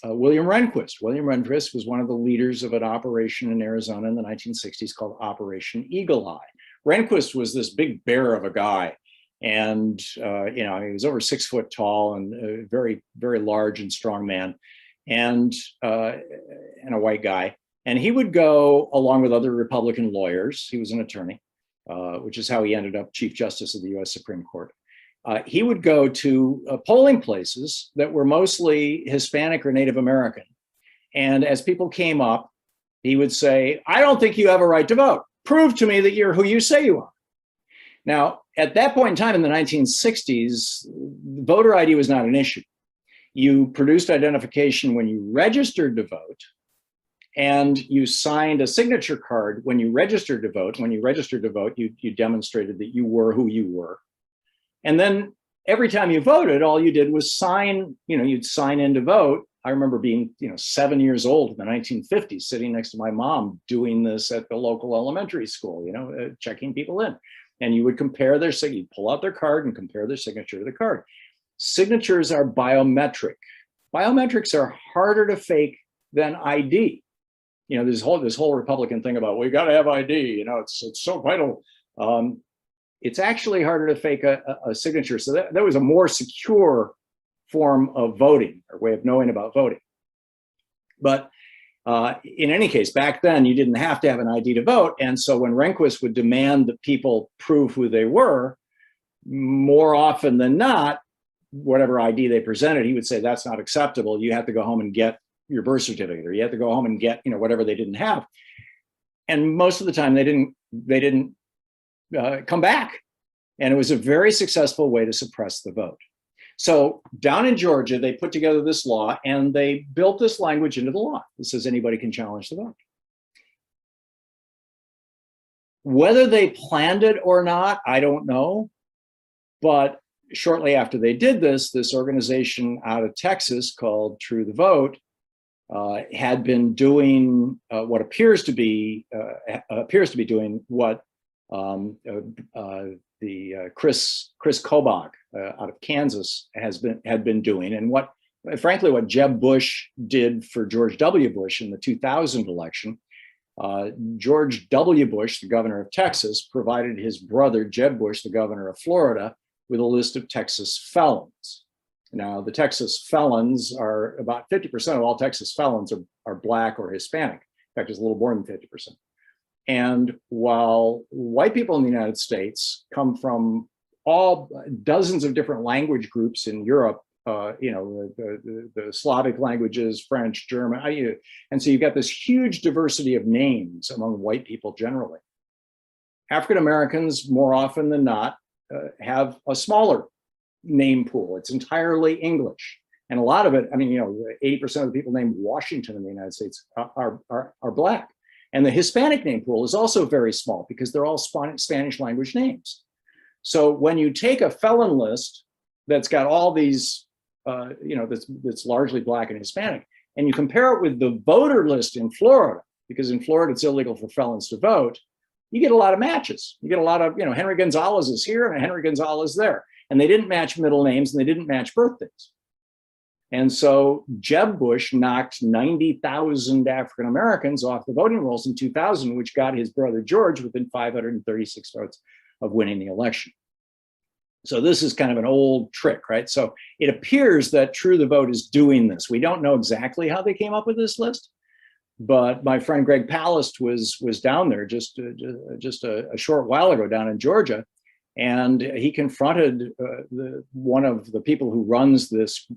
William Rehnquist. William Rehnquist was one of the leaders of an operation in Arizona in the 1960s called Operation Eagle Eye. Rehnquist was this big bear of a guy. And, you know, he was over 6 foot tall and very, very large and strong man. and a white guy. And he would go along with other Republican lawyers. He was an attorney, which is how he ended up Chief Justice of the US Supreme Court. He would go to polling places that were mostly Hispanic or Native American. And as people came up, he would say, I don't think you have a right to vote. Prove to me that you're who you say you are. Now, at that point in time in the 1960s, voter ID was not an issue. You produced identification when you registered to vote, and you signed a signature card when you registered to vote. When you registered to vote, you demonstrated that you were who you were. And then every time you voted, all you did was sign, you'd sign in to vote. I remember being, 7 years old in the 1950s, sitting next to my mom doing this at the local elementary school, checking people in. And you would compare their signature, you'd pull out their card and compare their signature to the card. Signatures are biometric. Biometrics are harder to fake than ID. This whole Republican thing about, we got to have ID, it's so vital. It's actually harder to fake a signature. So that was a more secure form of voting, or way of knowing about voting. But in any case, back then you didn't have to have an ID to vote. And so when Rehnquist would demand that people prove who they were, more often than not, whatever ID they presented, he would say, that's not acceptable. You have to go home and get your birth certificate, or you have to go home and get, whatever they didn't have. And most of the time they didn't come back. And it was a very successful way to suppress the vote. So down in Georgia, they put together this law, and they built this language into the law that says anybody can challenge the vote. Whether they planned it or not, I don't know. But shortly after they did this, this organization out of Texas called True the Vote had been doing what appears to be doing what Chris Kobach out of Kansas had been doing, and what Jeb Bush did for George W. Bush in the 2000 election. George W. Bush, the governor of Texas, provided his brother Jeb Bush, the governor of Florida, with a list of Texas felons. Now, the Texas felons are about 50% of all Texas felons are Black or Hispanic. In fact, it's a little more than 50%. And while white people in the United States come from all dozens of different language groups in Europe, the Slavic languages, French, German, and so you've got this huge diversity of names among white people generally. African Americans, more often than not, have a smaller name pool. It's entirely English. And a lot of it, 80% of the people named Washington in the United States are Black. And the Hispanic name pool is also very small because they're all Spanish language names. So when you take a felon list that's got all these, that's largely Black and Hispanic, and you compare it with the voter list in Florida, because in Florida it's illegal for felons to vote, you get a lot of matches. You get a lot of, Henry Gonzalez is here and Henry Gonzalez there. And they didn't match middle names and they didn't match birthdays. And so Jeb Bush knocked 90,000 African Americans off the voting rolls in 2000, which got his brother George within 536 votes of winning the election. So this is kind of an old trick, right? So it appears that True the Vote is doing this. We don't know exactly how they came up with this list, but my friend Greg Palast was down there just a short while ago down in Georgia. And he confronted one of the people who runs this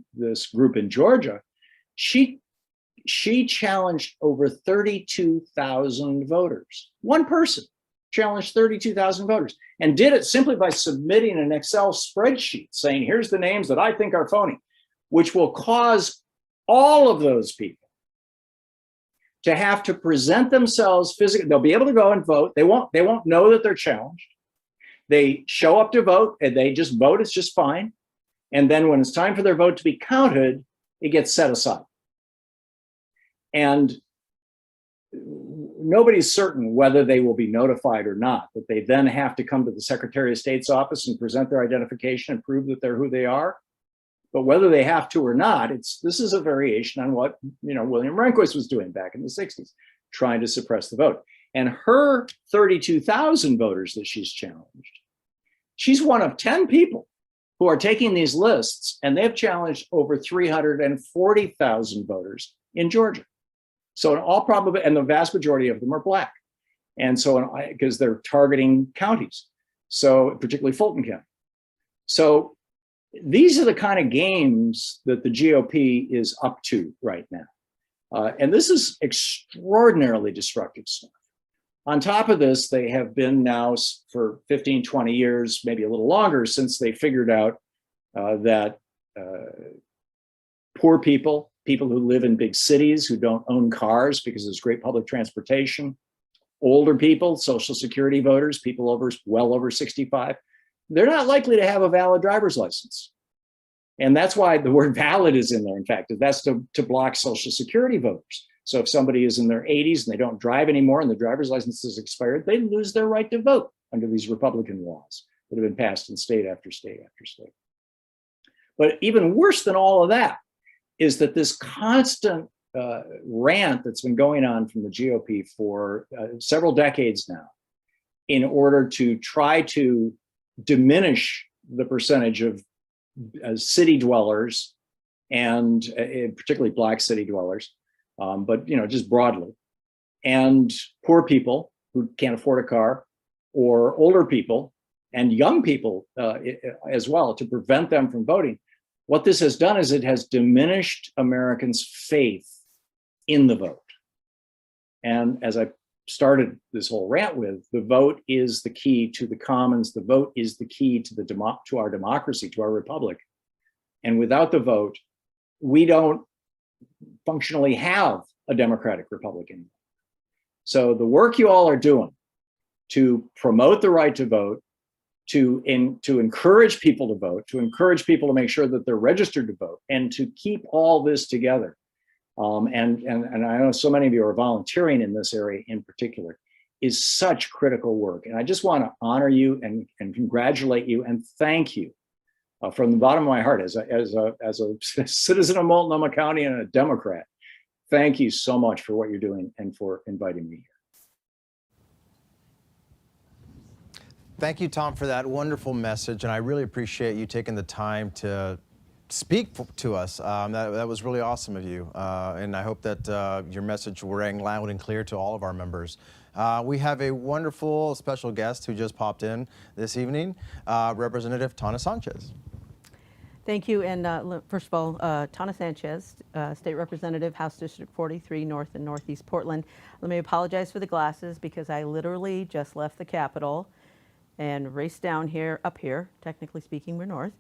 group in Georgia. She challenged over 32,000 voters. One person challenged 32,000 voters and did it simply by submitting an Excel spreadsheet saying, here's the names that I think are phony, which will cause all of those people to have to present themselves physically. They'll be able to go and vote. They won't know that they're challenged. They show up to vote and they just vote, it's just fine. And then when it's time for their vote to be counted, it gets set aside. And nobody's certain whether they will be notified or not, but they then have to come to the Secretary of State's office and present their identification and prove that they're who they are. But whether they have to or not, this is a variation on what William Rehnquist was doing back in the 60s, trying to suppress the vote. And her 32,000 voters that she's challenged, she's one of 10 people who are taking these lists, and they've challenged over 340,000 voters in Georgia. So in all probability, and the vast majority of them are Black. And so, because they're targeting counties, so particularly Fulton County. So these are the kind of games that the GOP is up to right now. And this is extraordinarily destructive stuff. On top of this, they have been now for 15, 20 years, maybe a little longer, since they figured out that poor people, people who live in big cities, who don't own cars because there's great public transportation, older people, Social Security voters, people well over 65, they're not likely to have a valid driver's license. And that's why the word valid is in there, in fact, that's to block Social Security voters. So if somebody is in their 80s and they don't drive anymore and the driver's license is expired, they lose their right to vote under these Republican laws that have been passed in state after state after state. But even worse than all of that is that this constant rant that's been going on from the GOP for several decades now, in order to try to diminish the percentage of city dwellers, and particularly Black city dwellers, but just broadly, and poor people who can't afford a car, or older people and young people as well, to prevent them from voting. What this has done is it has diminished Americans' faith in the vote. And as I started this whole rant with, the vote is the key to the commons. The vote is the key to our democracy, to our republic. And without the vote, we don't functionally have a democratic republic anymore. So the work you all are doing to promote the right to vote, to encourage people to vote, to encourage people to make sure that they're registered to vote, and to keep all this together. And I know so many of you are volunteering in this area in particular, is such critical work. And I just want to honor you and congratulate you and thank you from the bottom of my heart as a citizen of Multnomah County and a Democrat. Thank you so much for what you're doing and for inviting me here. Thank you, Tom, for that wonderful message. And I really appreciate you taking the time to speak to us. That was really awesome of you. And I hope that your message rang loud and clear to all of our members. We have a wonderful special guest who just popped in this evening, Representative Tana Sanchez. Thank you. And first of all, Tana Sanchez, State Representative, House District 43, North and Northeast Portland. Let me apologize for the glasses because I literally just left the Capitol and raced down here, up here, technically speaking, we're north,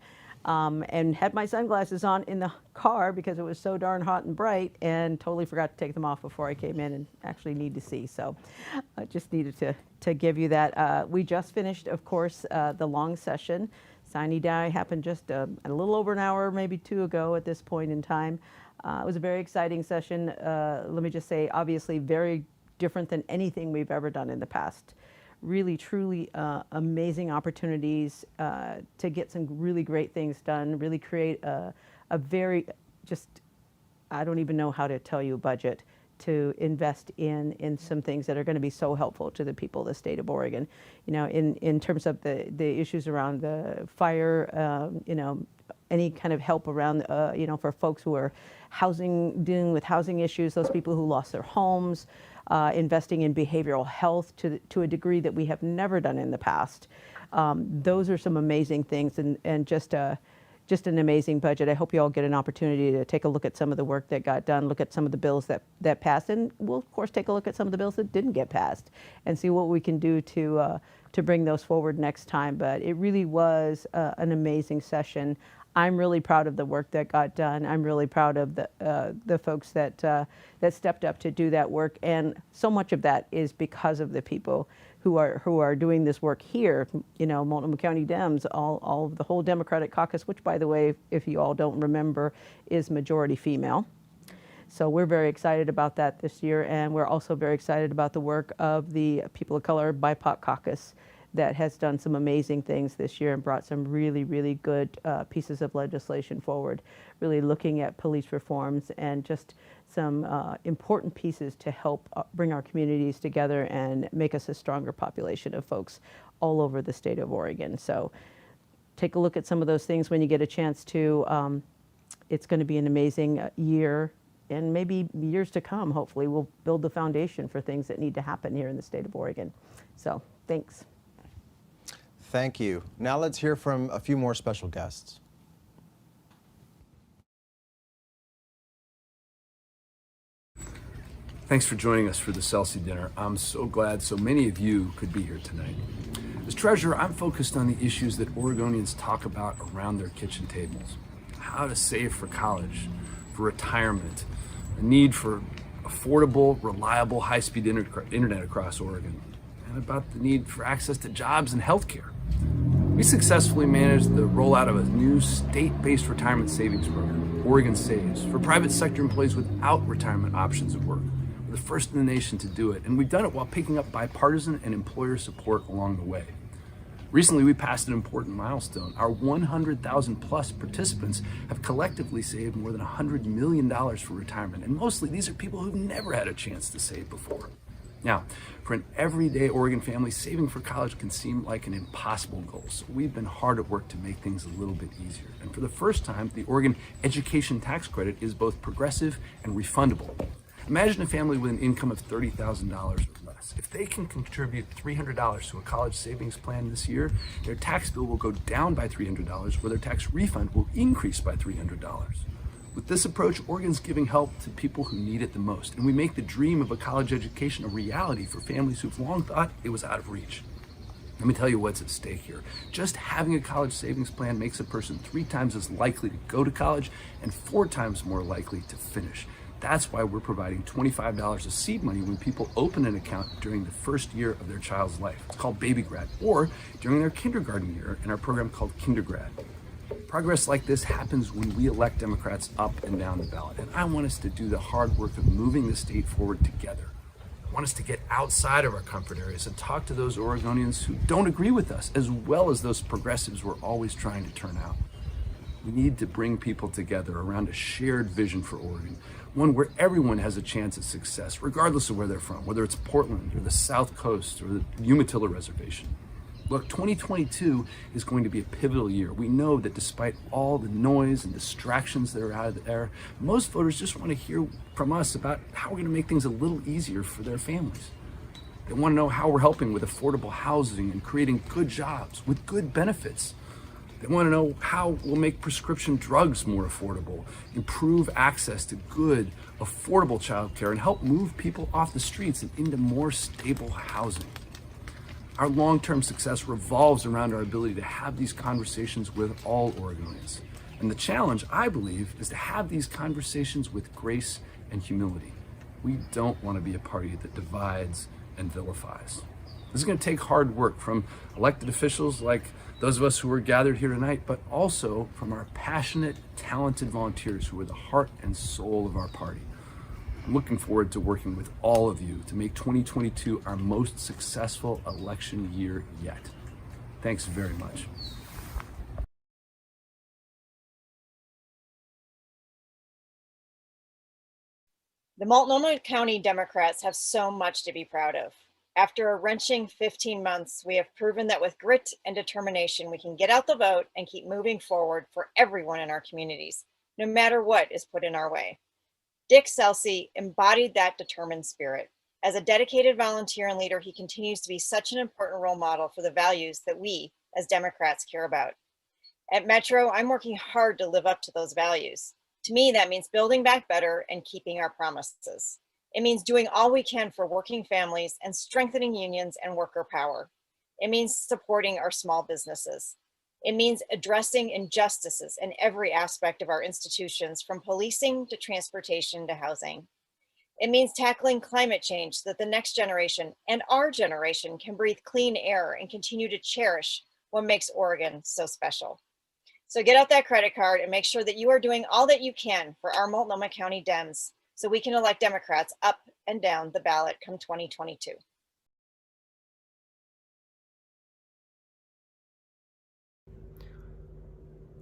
and had my sunglasses on in the car because it was so darn hot and bright, and totally forgot to take them off before I came in and actually need to see. So I just needed to give you that. We just finished, of course, the long session. Sine Die happened just a little over an hour, maybe two ago at this point in time. It was a very exciting session. Let me just say, obviously very different than anything we've ever done in the past. Really, truly amazing opportunities to get some really great things done, really create a very, I don't even know how to tell you, budget to invest in some things that are going to be so helpful to the people of the state of Oregon. In terms of the issues around the fire, any kind of help around, for folks who are dealing with housing issues, those people who lost their homes, investing in behavioral health to a degree that we have never done in the past. Those are some amazing things, and just an amazing budget. I hope you all get an opportunity to take a look at some of the work that got done, look at some of the bills that passed, and we'll of course take a look at some of the bills that didn't get passed and see what we can do to bring those forward next time. But it really was an amazing session. I'm really proud of the work that got done. I'm really proud of the folks that stepped up to do that work, and so much of that is because of the people who are doing this work here. Multnomah County Dems, all of the whole Democratic caucus, which, by the way, if you all don't remember, is majority female. So we're very excited about that this year, and we're also very excited about the work of the People of Color BIPOC caucus that has done some amazing things this year and brought some really, really good pieces of legislation forward, really looking at police reforms and just some important pieces to help bring our communities together and make us a stronger population of folks all over the state of Oregon. So take a look at some of those things when you get a chance to. It's going to be an amazing year, and maybe years to come, hopefully, we'll build the foundation for things that need to happen here in the state of Oregon. So, thanks. Thank you. Now let's hear from a few more special guests. Thanks for joining us for the Celsi dinner. I'm so glad so many of you could be here tonight. As treasurer, I'm focused on the issues that Oregonians talk about around their kitchen tables. How to save for college, for retirement, the need for affordable, reliable, high-speed internet across Oregon, and about the need for access to jobs and healthcare. We successfully managed the rollout of a new state-based retirement savings program, Oregon Saves, for private sector employees without retirement options at work. We're the first in the nation to do it, and we've done it while picking up bipartisan and employer support along the way. Recently, we passed an important milestone. Our 100,000 plus participants have collectively saved more than $100 million for retirement, and mostly these are people who've never had a chance to save before. Now, for an everyday Oregon family, saving for college can seem like an impossible goal, so we've been hard at work to make things a little bit easier. And for the first time, the Oregon Education Tax Credit is both progressive and refundable. Imagine a family with an income of $30,000 or less. If they can contribute $300 to a college savings plan this year, their tax bill will go down by $300, where their tax refund will increase by $300. With this approach, Oregon's giving help to people who need it the most, and we make the dream of a college education a reality for families who've long thought it was out of reach. Let me tell you what's at stake here. Just having a college savings plan makes a person 3 times as likely to go to college and 4 times more likely to finish. That's why we're providing $25 of seed money when people open an account during the first year of their child's life. It's called Baby Grad, or during their kindergarten year in our program called Kindergrad. Progress like this happens when we elect Democrats up and down the ballot, and I want us to do the hard work of moving the state forward together. I want us to get outside of our comfort areas and talk to those Oregonians who don't agree with us, as well as those progressives we're always trying to turn out. We need to bring people together around a shared vision for Oregon, one where everyone has a chance at success, regardless of where they're from, whether it's Portland or the South Coast or the Umatilla Reservation. Look, 2022 is going to be a pivotal year. We know that despite all the noise and distractions that are out there, most voters just want to hear from us about how we're going to make things a little easier for their families. They want to know how we're helping with affordable housing and creating good jobs with good benefits. They want to know how we'll make prescription drugs more affordable, improve access to good, affordable childcare, and help move people off the streets and into more stable housing. Our long-term success revolves around our ability to have these conversations with all Oregonians. And the challenge, I believe, is to have these conversations with grace and humility. We don't want to be a party that divides and vilifies. This is going to take hard work from elected officials like those of us who are gathered here tonight, but also from our passionate, talented volunteers who are the heart and soul of our party. I'm looking forward to working with all of you to make 2022 our most successful election year yet. Thanks very much. The Multnomah County Democrats have so much to be proud of. After a wrenching 15 months, we have proven that with grit and determination, we can get out the vote and keep moving forward for everyone in our communities, no matter what is put in our way. Dick Celsi embodied that determined spirit. As a dedicated volunteer and leader, he continues to be such an important role model for the values that we as Democrats care about. At Metro, I'm working hard to live up to those values. To me, that means building back better and keeping our promises. It means doing all we can for working families and strengthening unions and worker power. It means supporting our small businesses. It means addressing injustices in every aspect of our institutions, from policing to transportation to housing. It means tackling climate change so that the next generation and our generation can breathe clean air and continue to cherish what makes Oregon so special. So get out that credit card and make sure that you are doing all that you can for our Multnomah County Dems, so we can elect Democrats up and down the ballot come 2022.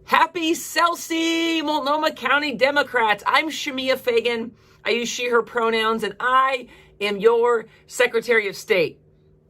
Happy Celsi, Multnomah County Democrats. I'm Shamia Fagan. I use she, her pronouns, and I am your Secretary of State.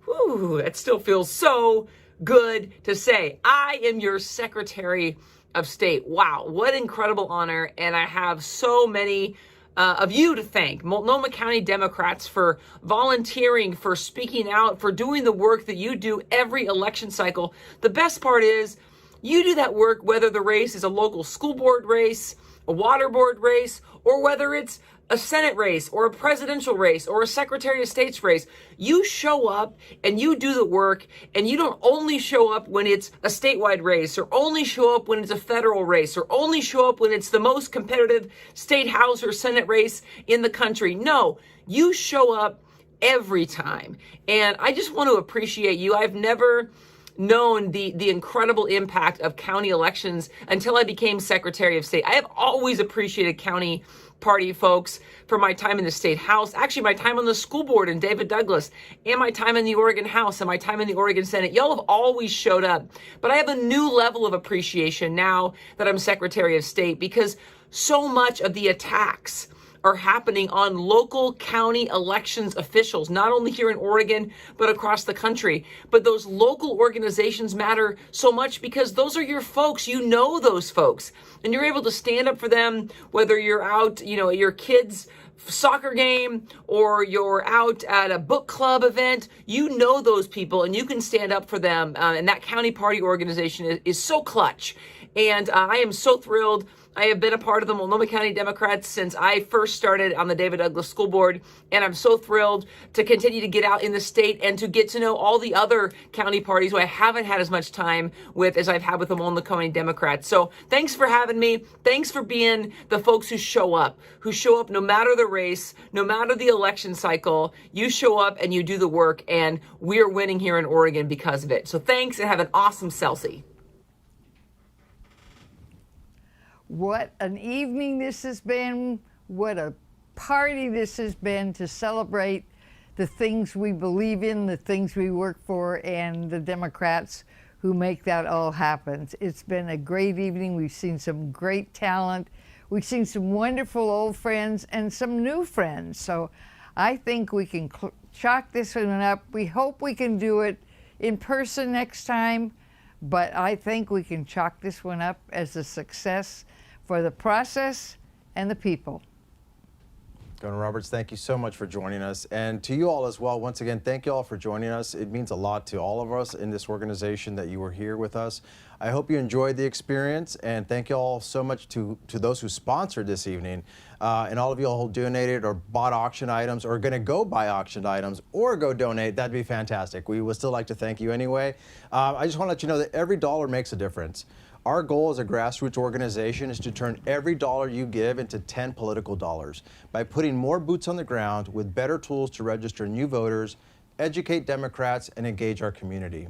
Whew, that still feels so good to say. I am your Secretary of State. Wow, what incredible honor. And I have so many of you to thank. Multnomah County Democrats for volunteering, for speaking out, for doing the work that you do every election cycle. The best part is you do that work whether the race is a local school board race, a water board race, or whether it's a Senate race or a presidential race or a Secretary of State's race. You show up and you do the work, and you don't only show up when it's a statewide race or only show up when it's a federal race or only show up when it's the most competitive state house or Senate race in the country. No, you show up every time. And I just want to appreciate you. I've never known the incredible impact of county elections until I became Secretary of State. I have always appreciated county party folks for my time in the state house, actually my time on the school board in David Douglas, and my time in the Oregon House and my time in the Oregon Senate. Y'all have always showed up, but I have a new level of appreciation now that I'm Secretary of State, because so much of the attacks are happening on local county elections officials, not only here in Oregon, but across the country. But those local organizations matter so much because those are your folks. You know those folks, and you're able to stand up for them, whether you're out, at your kids' soccer game or you're out at a book club event. You know those people, and you can stand up for them. And that county party organization is so clutch. And I am so thrilled. I have been a part of the Multnomah County Democrats since I first started on the David Douglas School Board, and I'm so thrilled to continue to get out in the state and to get to know all the other county parties who I haven't had as much time with as I've had with the Multnomah County Democrats. So thanks for having me. Thanks for being the folks who show up no matter the race, no matter the election cycle. You show up and you do the work, and we're winning here in Oregon because of it. So thanks, and have an awesome Celsi. What an evening this has been. What a party this has been to celebrate the things we believe in, the things we work for, and the Democrats who make that all happen. It's been a great evening. We've seen some great talent. We've seen some wonderful old friends and some new friends. So I think we can chalk this one up. We hope we can do it in person next time, but I think we can chalk this one up as a success for the process and the people. Governor Roberts, thank you so much for joining us. And to you all as well, once again, thank you all for joining us. It means a lot to all of us in this organization that you were here with us. I hope you enjoyed the experience, and thank you all so much to those who sponsored this evening, and all of you all who donated or bought auction items or are going to go buy auction items or go donate. That'd be fantastic. We would still like to thank you anyway. I just want to let you know that every dollar makes a difference. Our goal as a grassroots organization is to turn every dollar you give into 10 political dollars by putting more boots on the ground with better tools to register new voters, educate Democrats, and engage our community.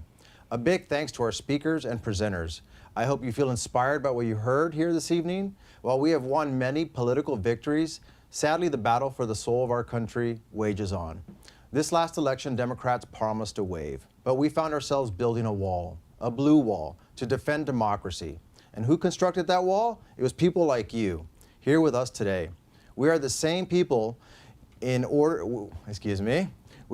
A big thanks to our speakers and presenters. I hope you feel inspired by what you heard here this evening. While we have won many political victories, sadly the battle for the soul of our country wages on. This last election, Democrats promised a wave, but we found ourselves building a wall, a blue wall, to defend democracy. And who constructed that wall? It was people like you, here with us today. We are the same people we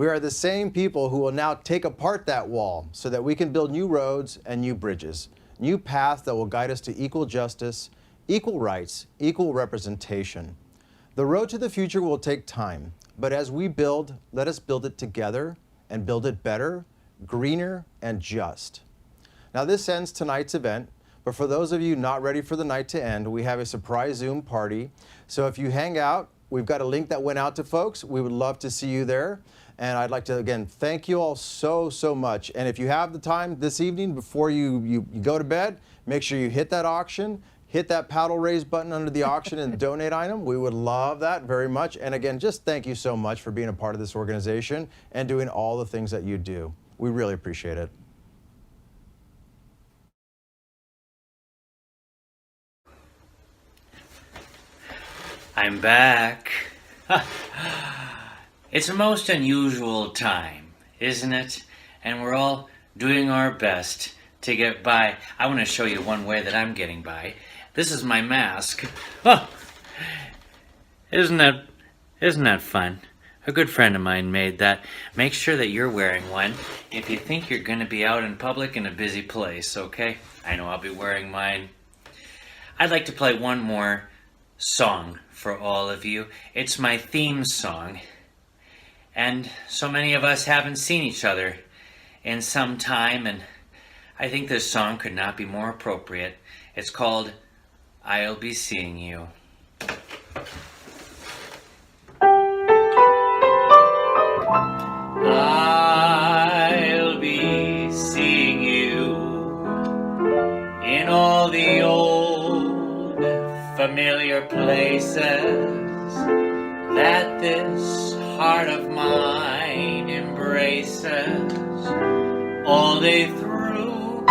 are the same people who will now take apart that wall so that we can build new roads and new bridges, new paths that will guide us to equal justice, equal rights, equal representation. The road to the future will take time, but as we build, let us build it together and build it better, greener, and just. Now this ends tonight's event, but for those of you not ready for the night to end, we have a surprise Zoom party. So if you hang out, we've got a link that went out to folks. We would love to see you there. And I'd like to, again, thank you all so much. And if you have the time this evening before you go to bed, make sure you hit that auction, hit that paddle raise button under the auction and donate item. We would love that very much. And again, just thank you so much for being a part of this organization and doing all the things that you do. We really appreciate it. I'm back. It's a most unusual time, isn't it? And we're all doing our best to get by. I want to show you one way that I'm getting by. This is my mask. Oh, isn't that fun? A good friend of mine made that. Make sure that you're wearing one if you think you're going to be out in public in a busy place, okay? I know I'll be wearing mine. I'd like to play one more song for all of you. It's my theme song. And so many of us haven't seen each other in some time, and I think this song could not be more appropriate. It's called I'll Be Seeing You. I'll be seeing you in all the old familiar places that this heart of mine embraces all day through.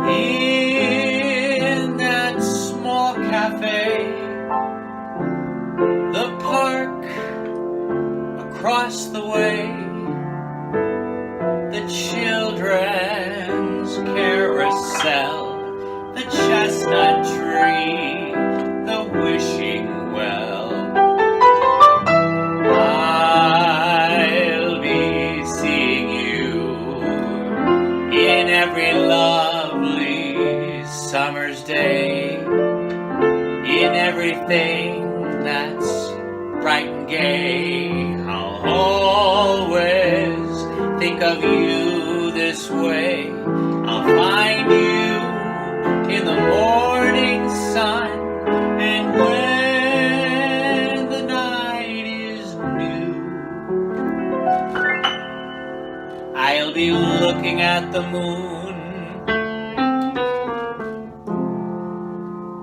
In that small cafe, the park across the way, the children's carousel, the chestnut tree, the wishing well. I'll be seeing you in every lovely summer's day, in everything that's bright and gay. I'll always think of you this way. I'll find you in the morning sun, and when the night is new, I'll be looking at the moon,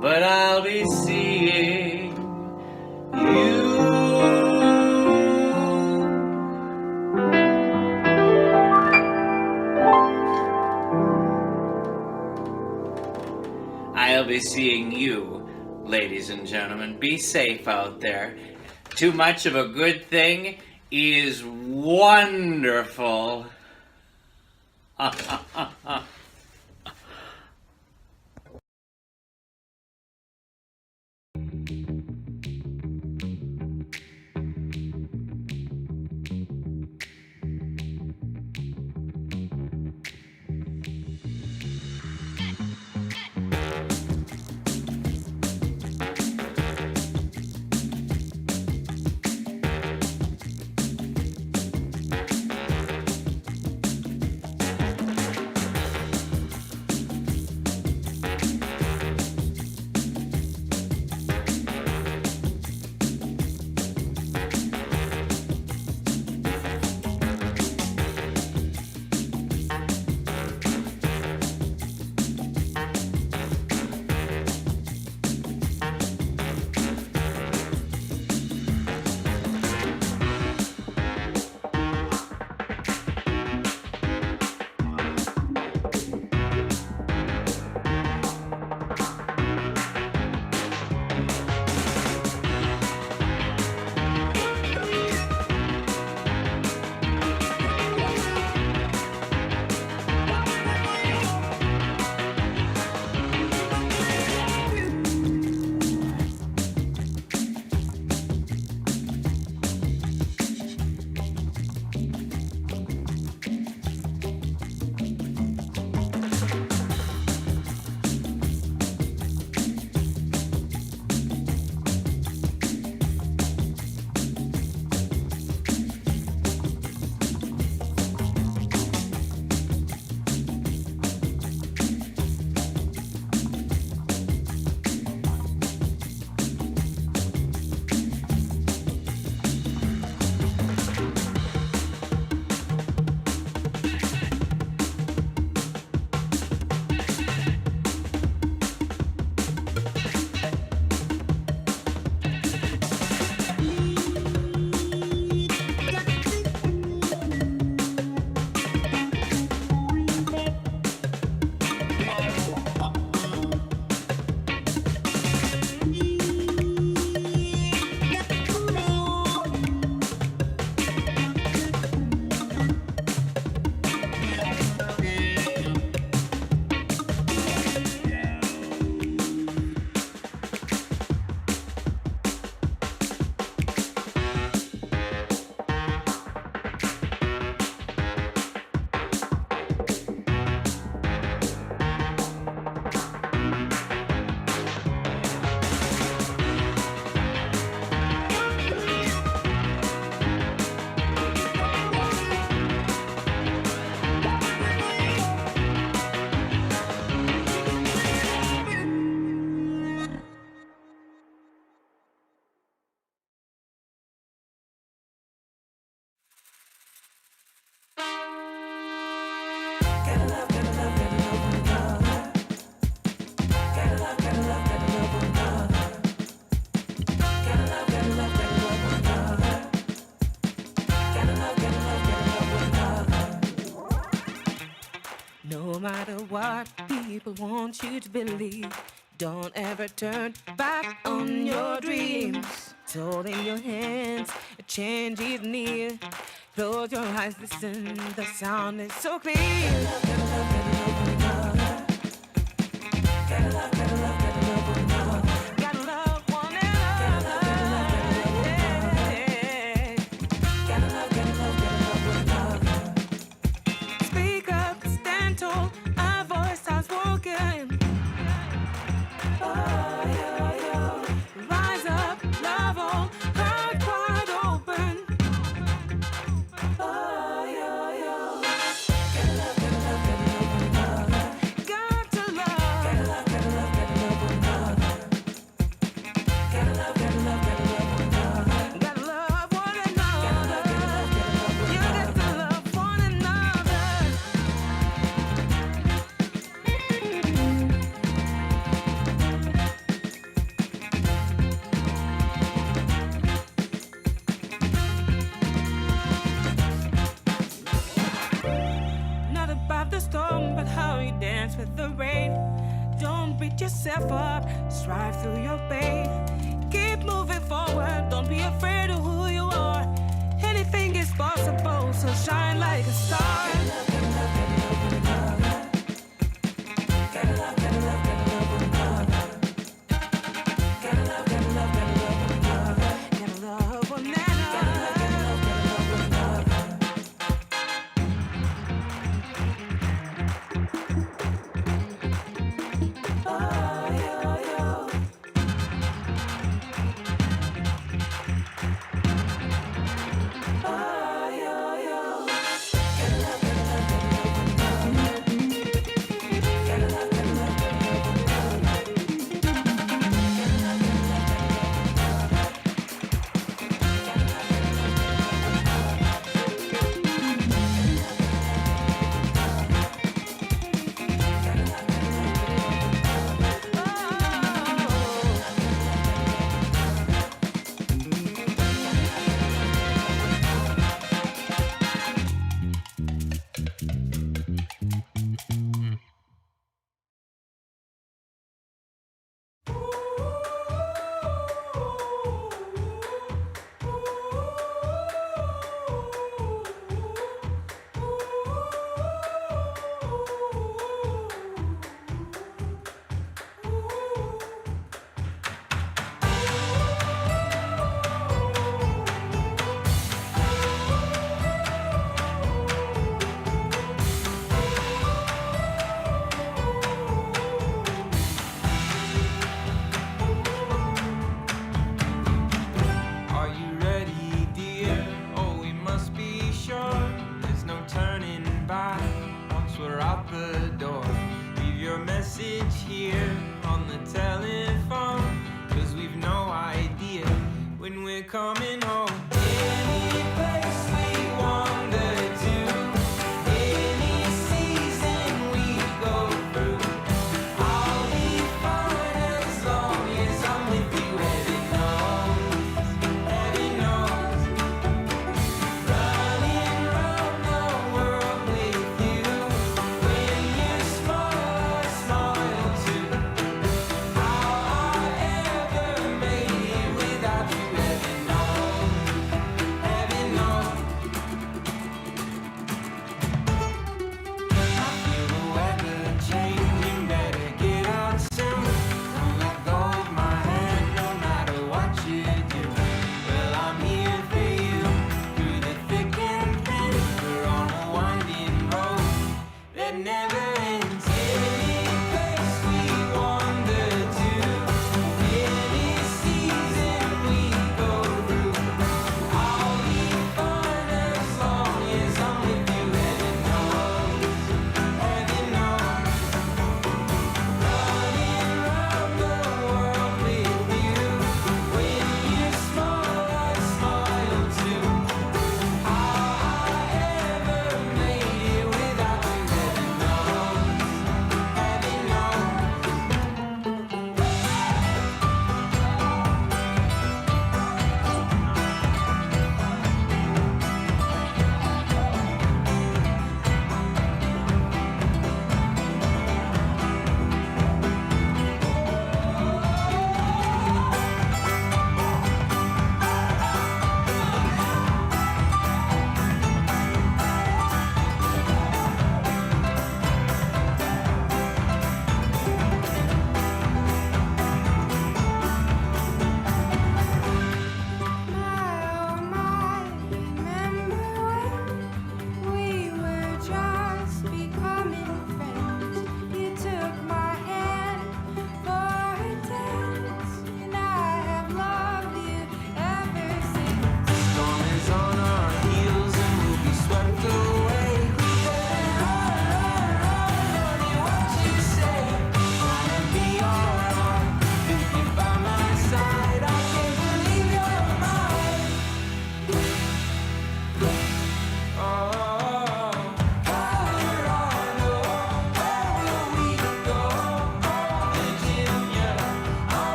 but I'll be seeing you. I'll be seeing you, ladies and gentlemen. Be safe out there. Too much of a good thing is wonderful. matter what people want you to believe, don't ever turn back on your dreams. It's all in your hands, a change is near. Close your eyes, listen, the sound is so clear. Gotta love, gotta love, gotta love, gotta love one another. Gotta love one another. Gotta love, gotta love, gotta love one another. Speak up, stand tall, our voice sounds broken. Rise up, love all, heart wide open. Gotta love, gotta love, gotta love one another. Got to love. Gotta love, gotta love, gotta love one another. Gotta love, gotta love, gotta love one another. Gotta love one another. You got to love one another. Not about the storm, but how you dance with the rain. Don't beat yourself up, strive through your pain. Keep moving forward, don't be afraid of who you are. Anything is possible, so shine like a star. Gotta love, gotta love, gotta love one another. Gotta love, gotta love, gotta love one another. Gotta love one another. Gotta love, gotta love, gotta love one another. Are you ready, dear? Oh, we must be sure there's no turning back once we're out the door. Leave your message here on the telephone, 'cause we've no idea when we're coming home. Any place we wander to, any season we go through, I'll be fine as long as I'm with you. Heaven knows, running round the world with you. When you smile, I smile too. How I ever made it without you. Heaven knows.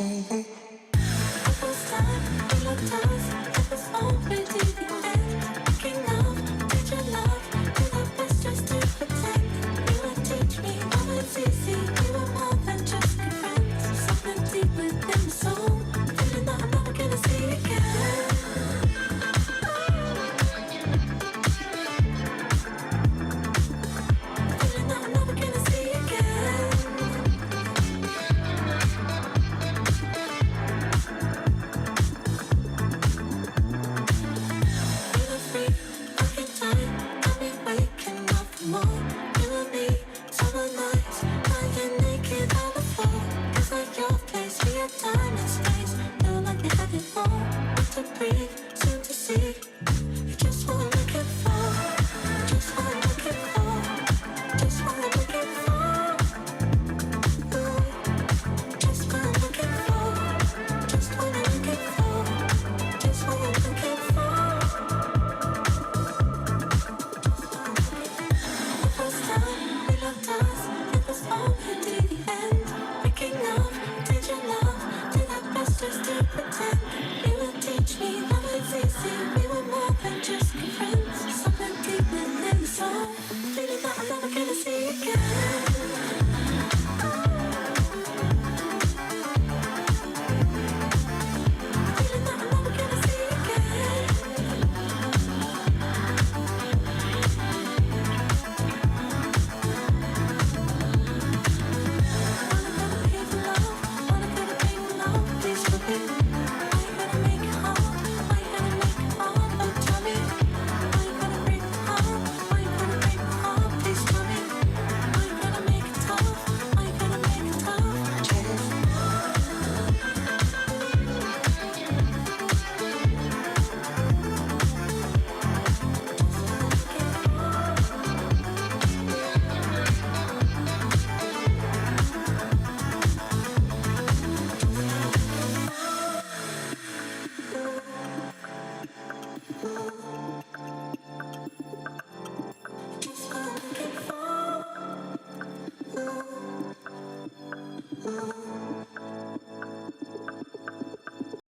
Oh,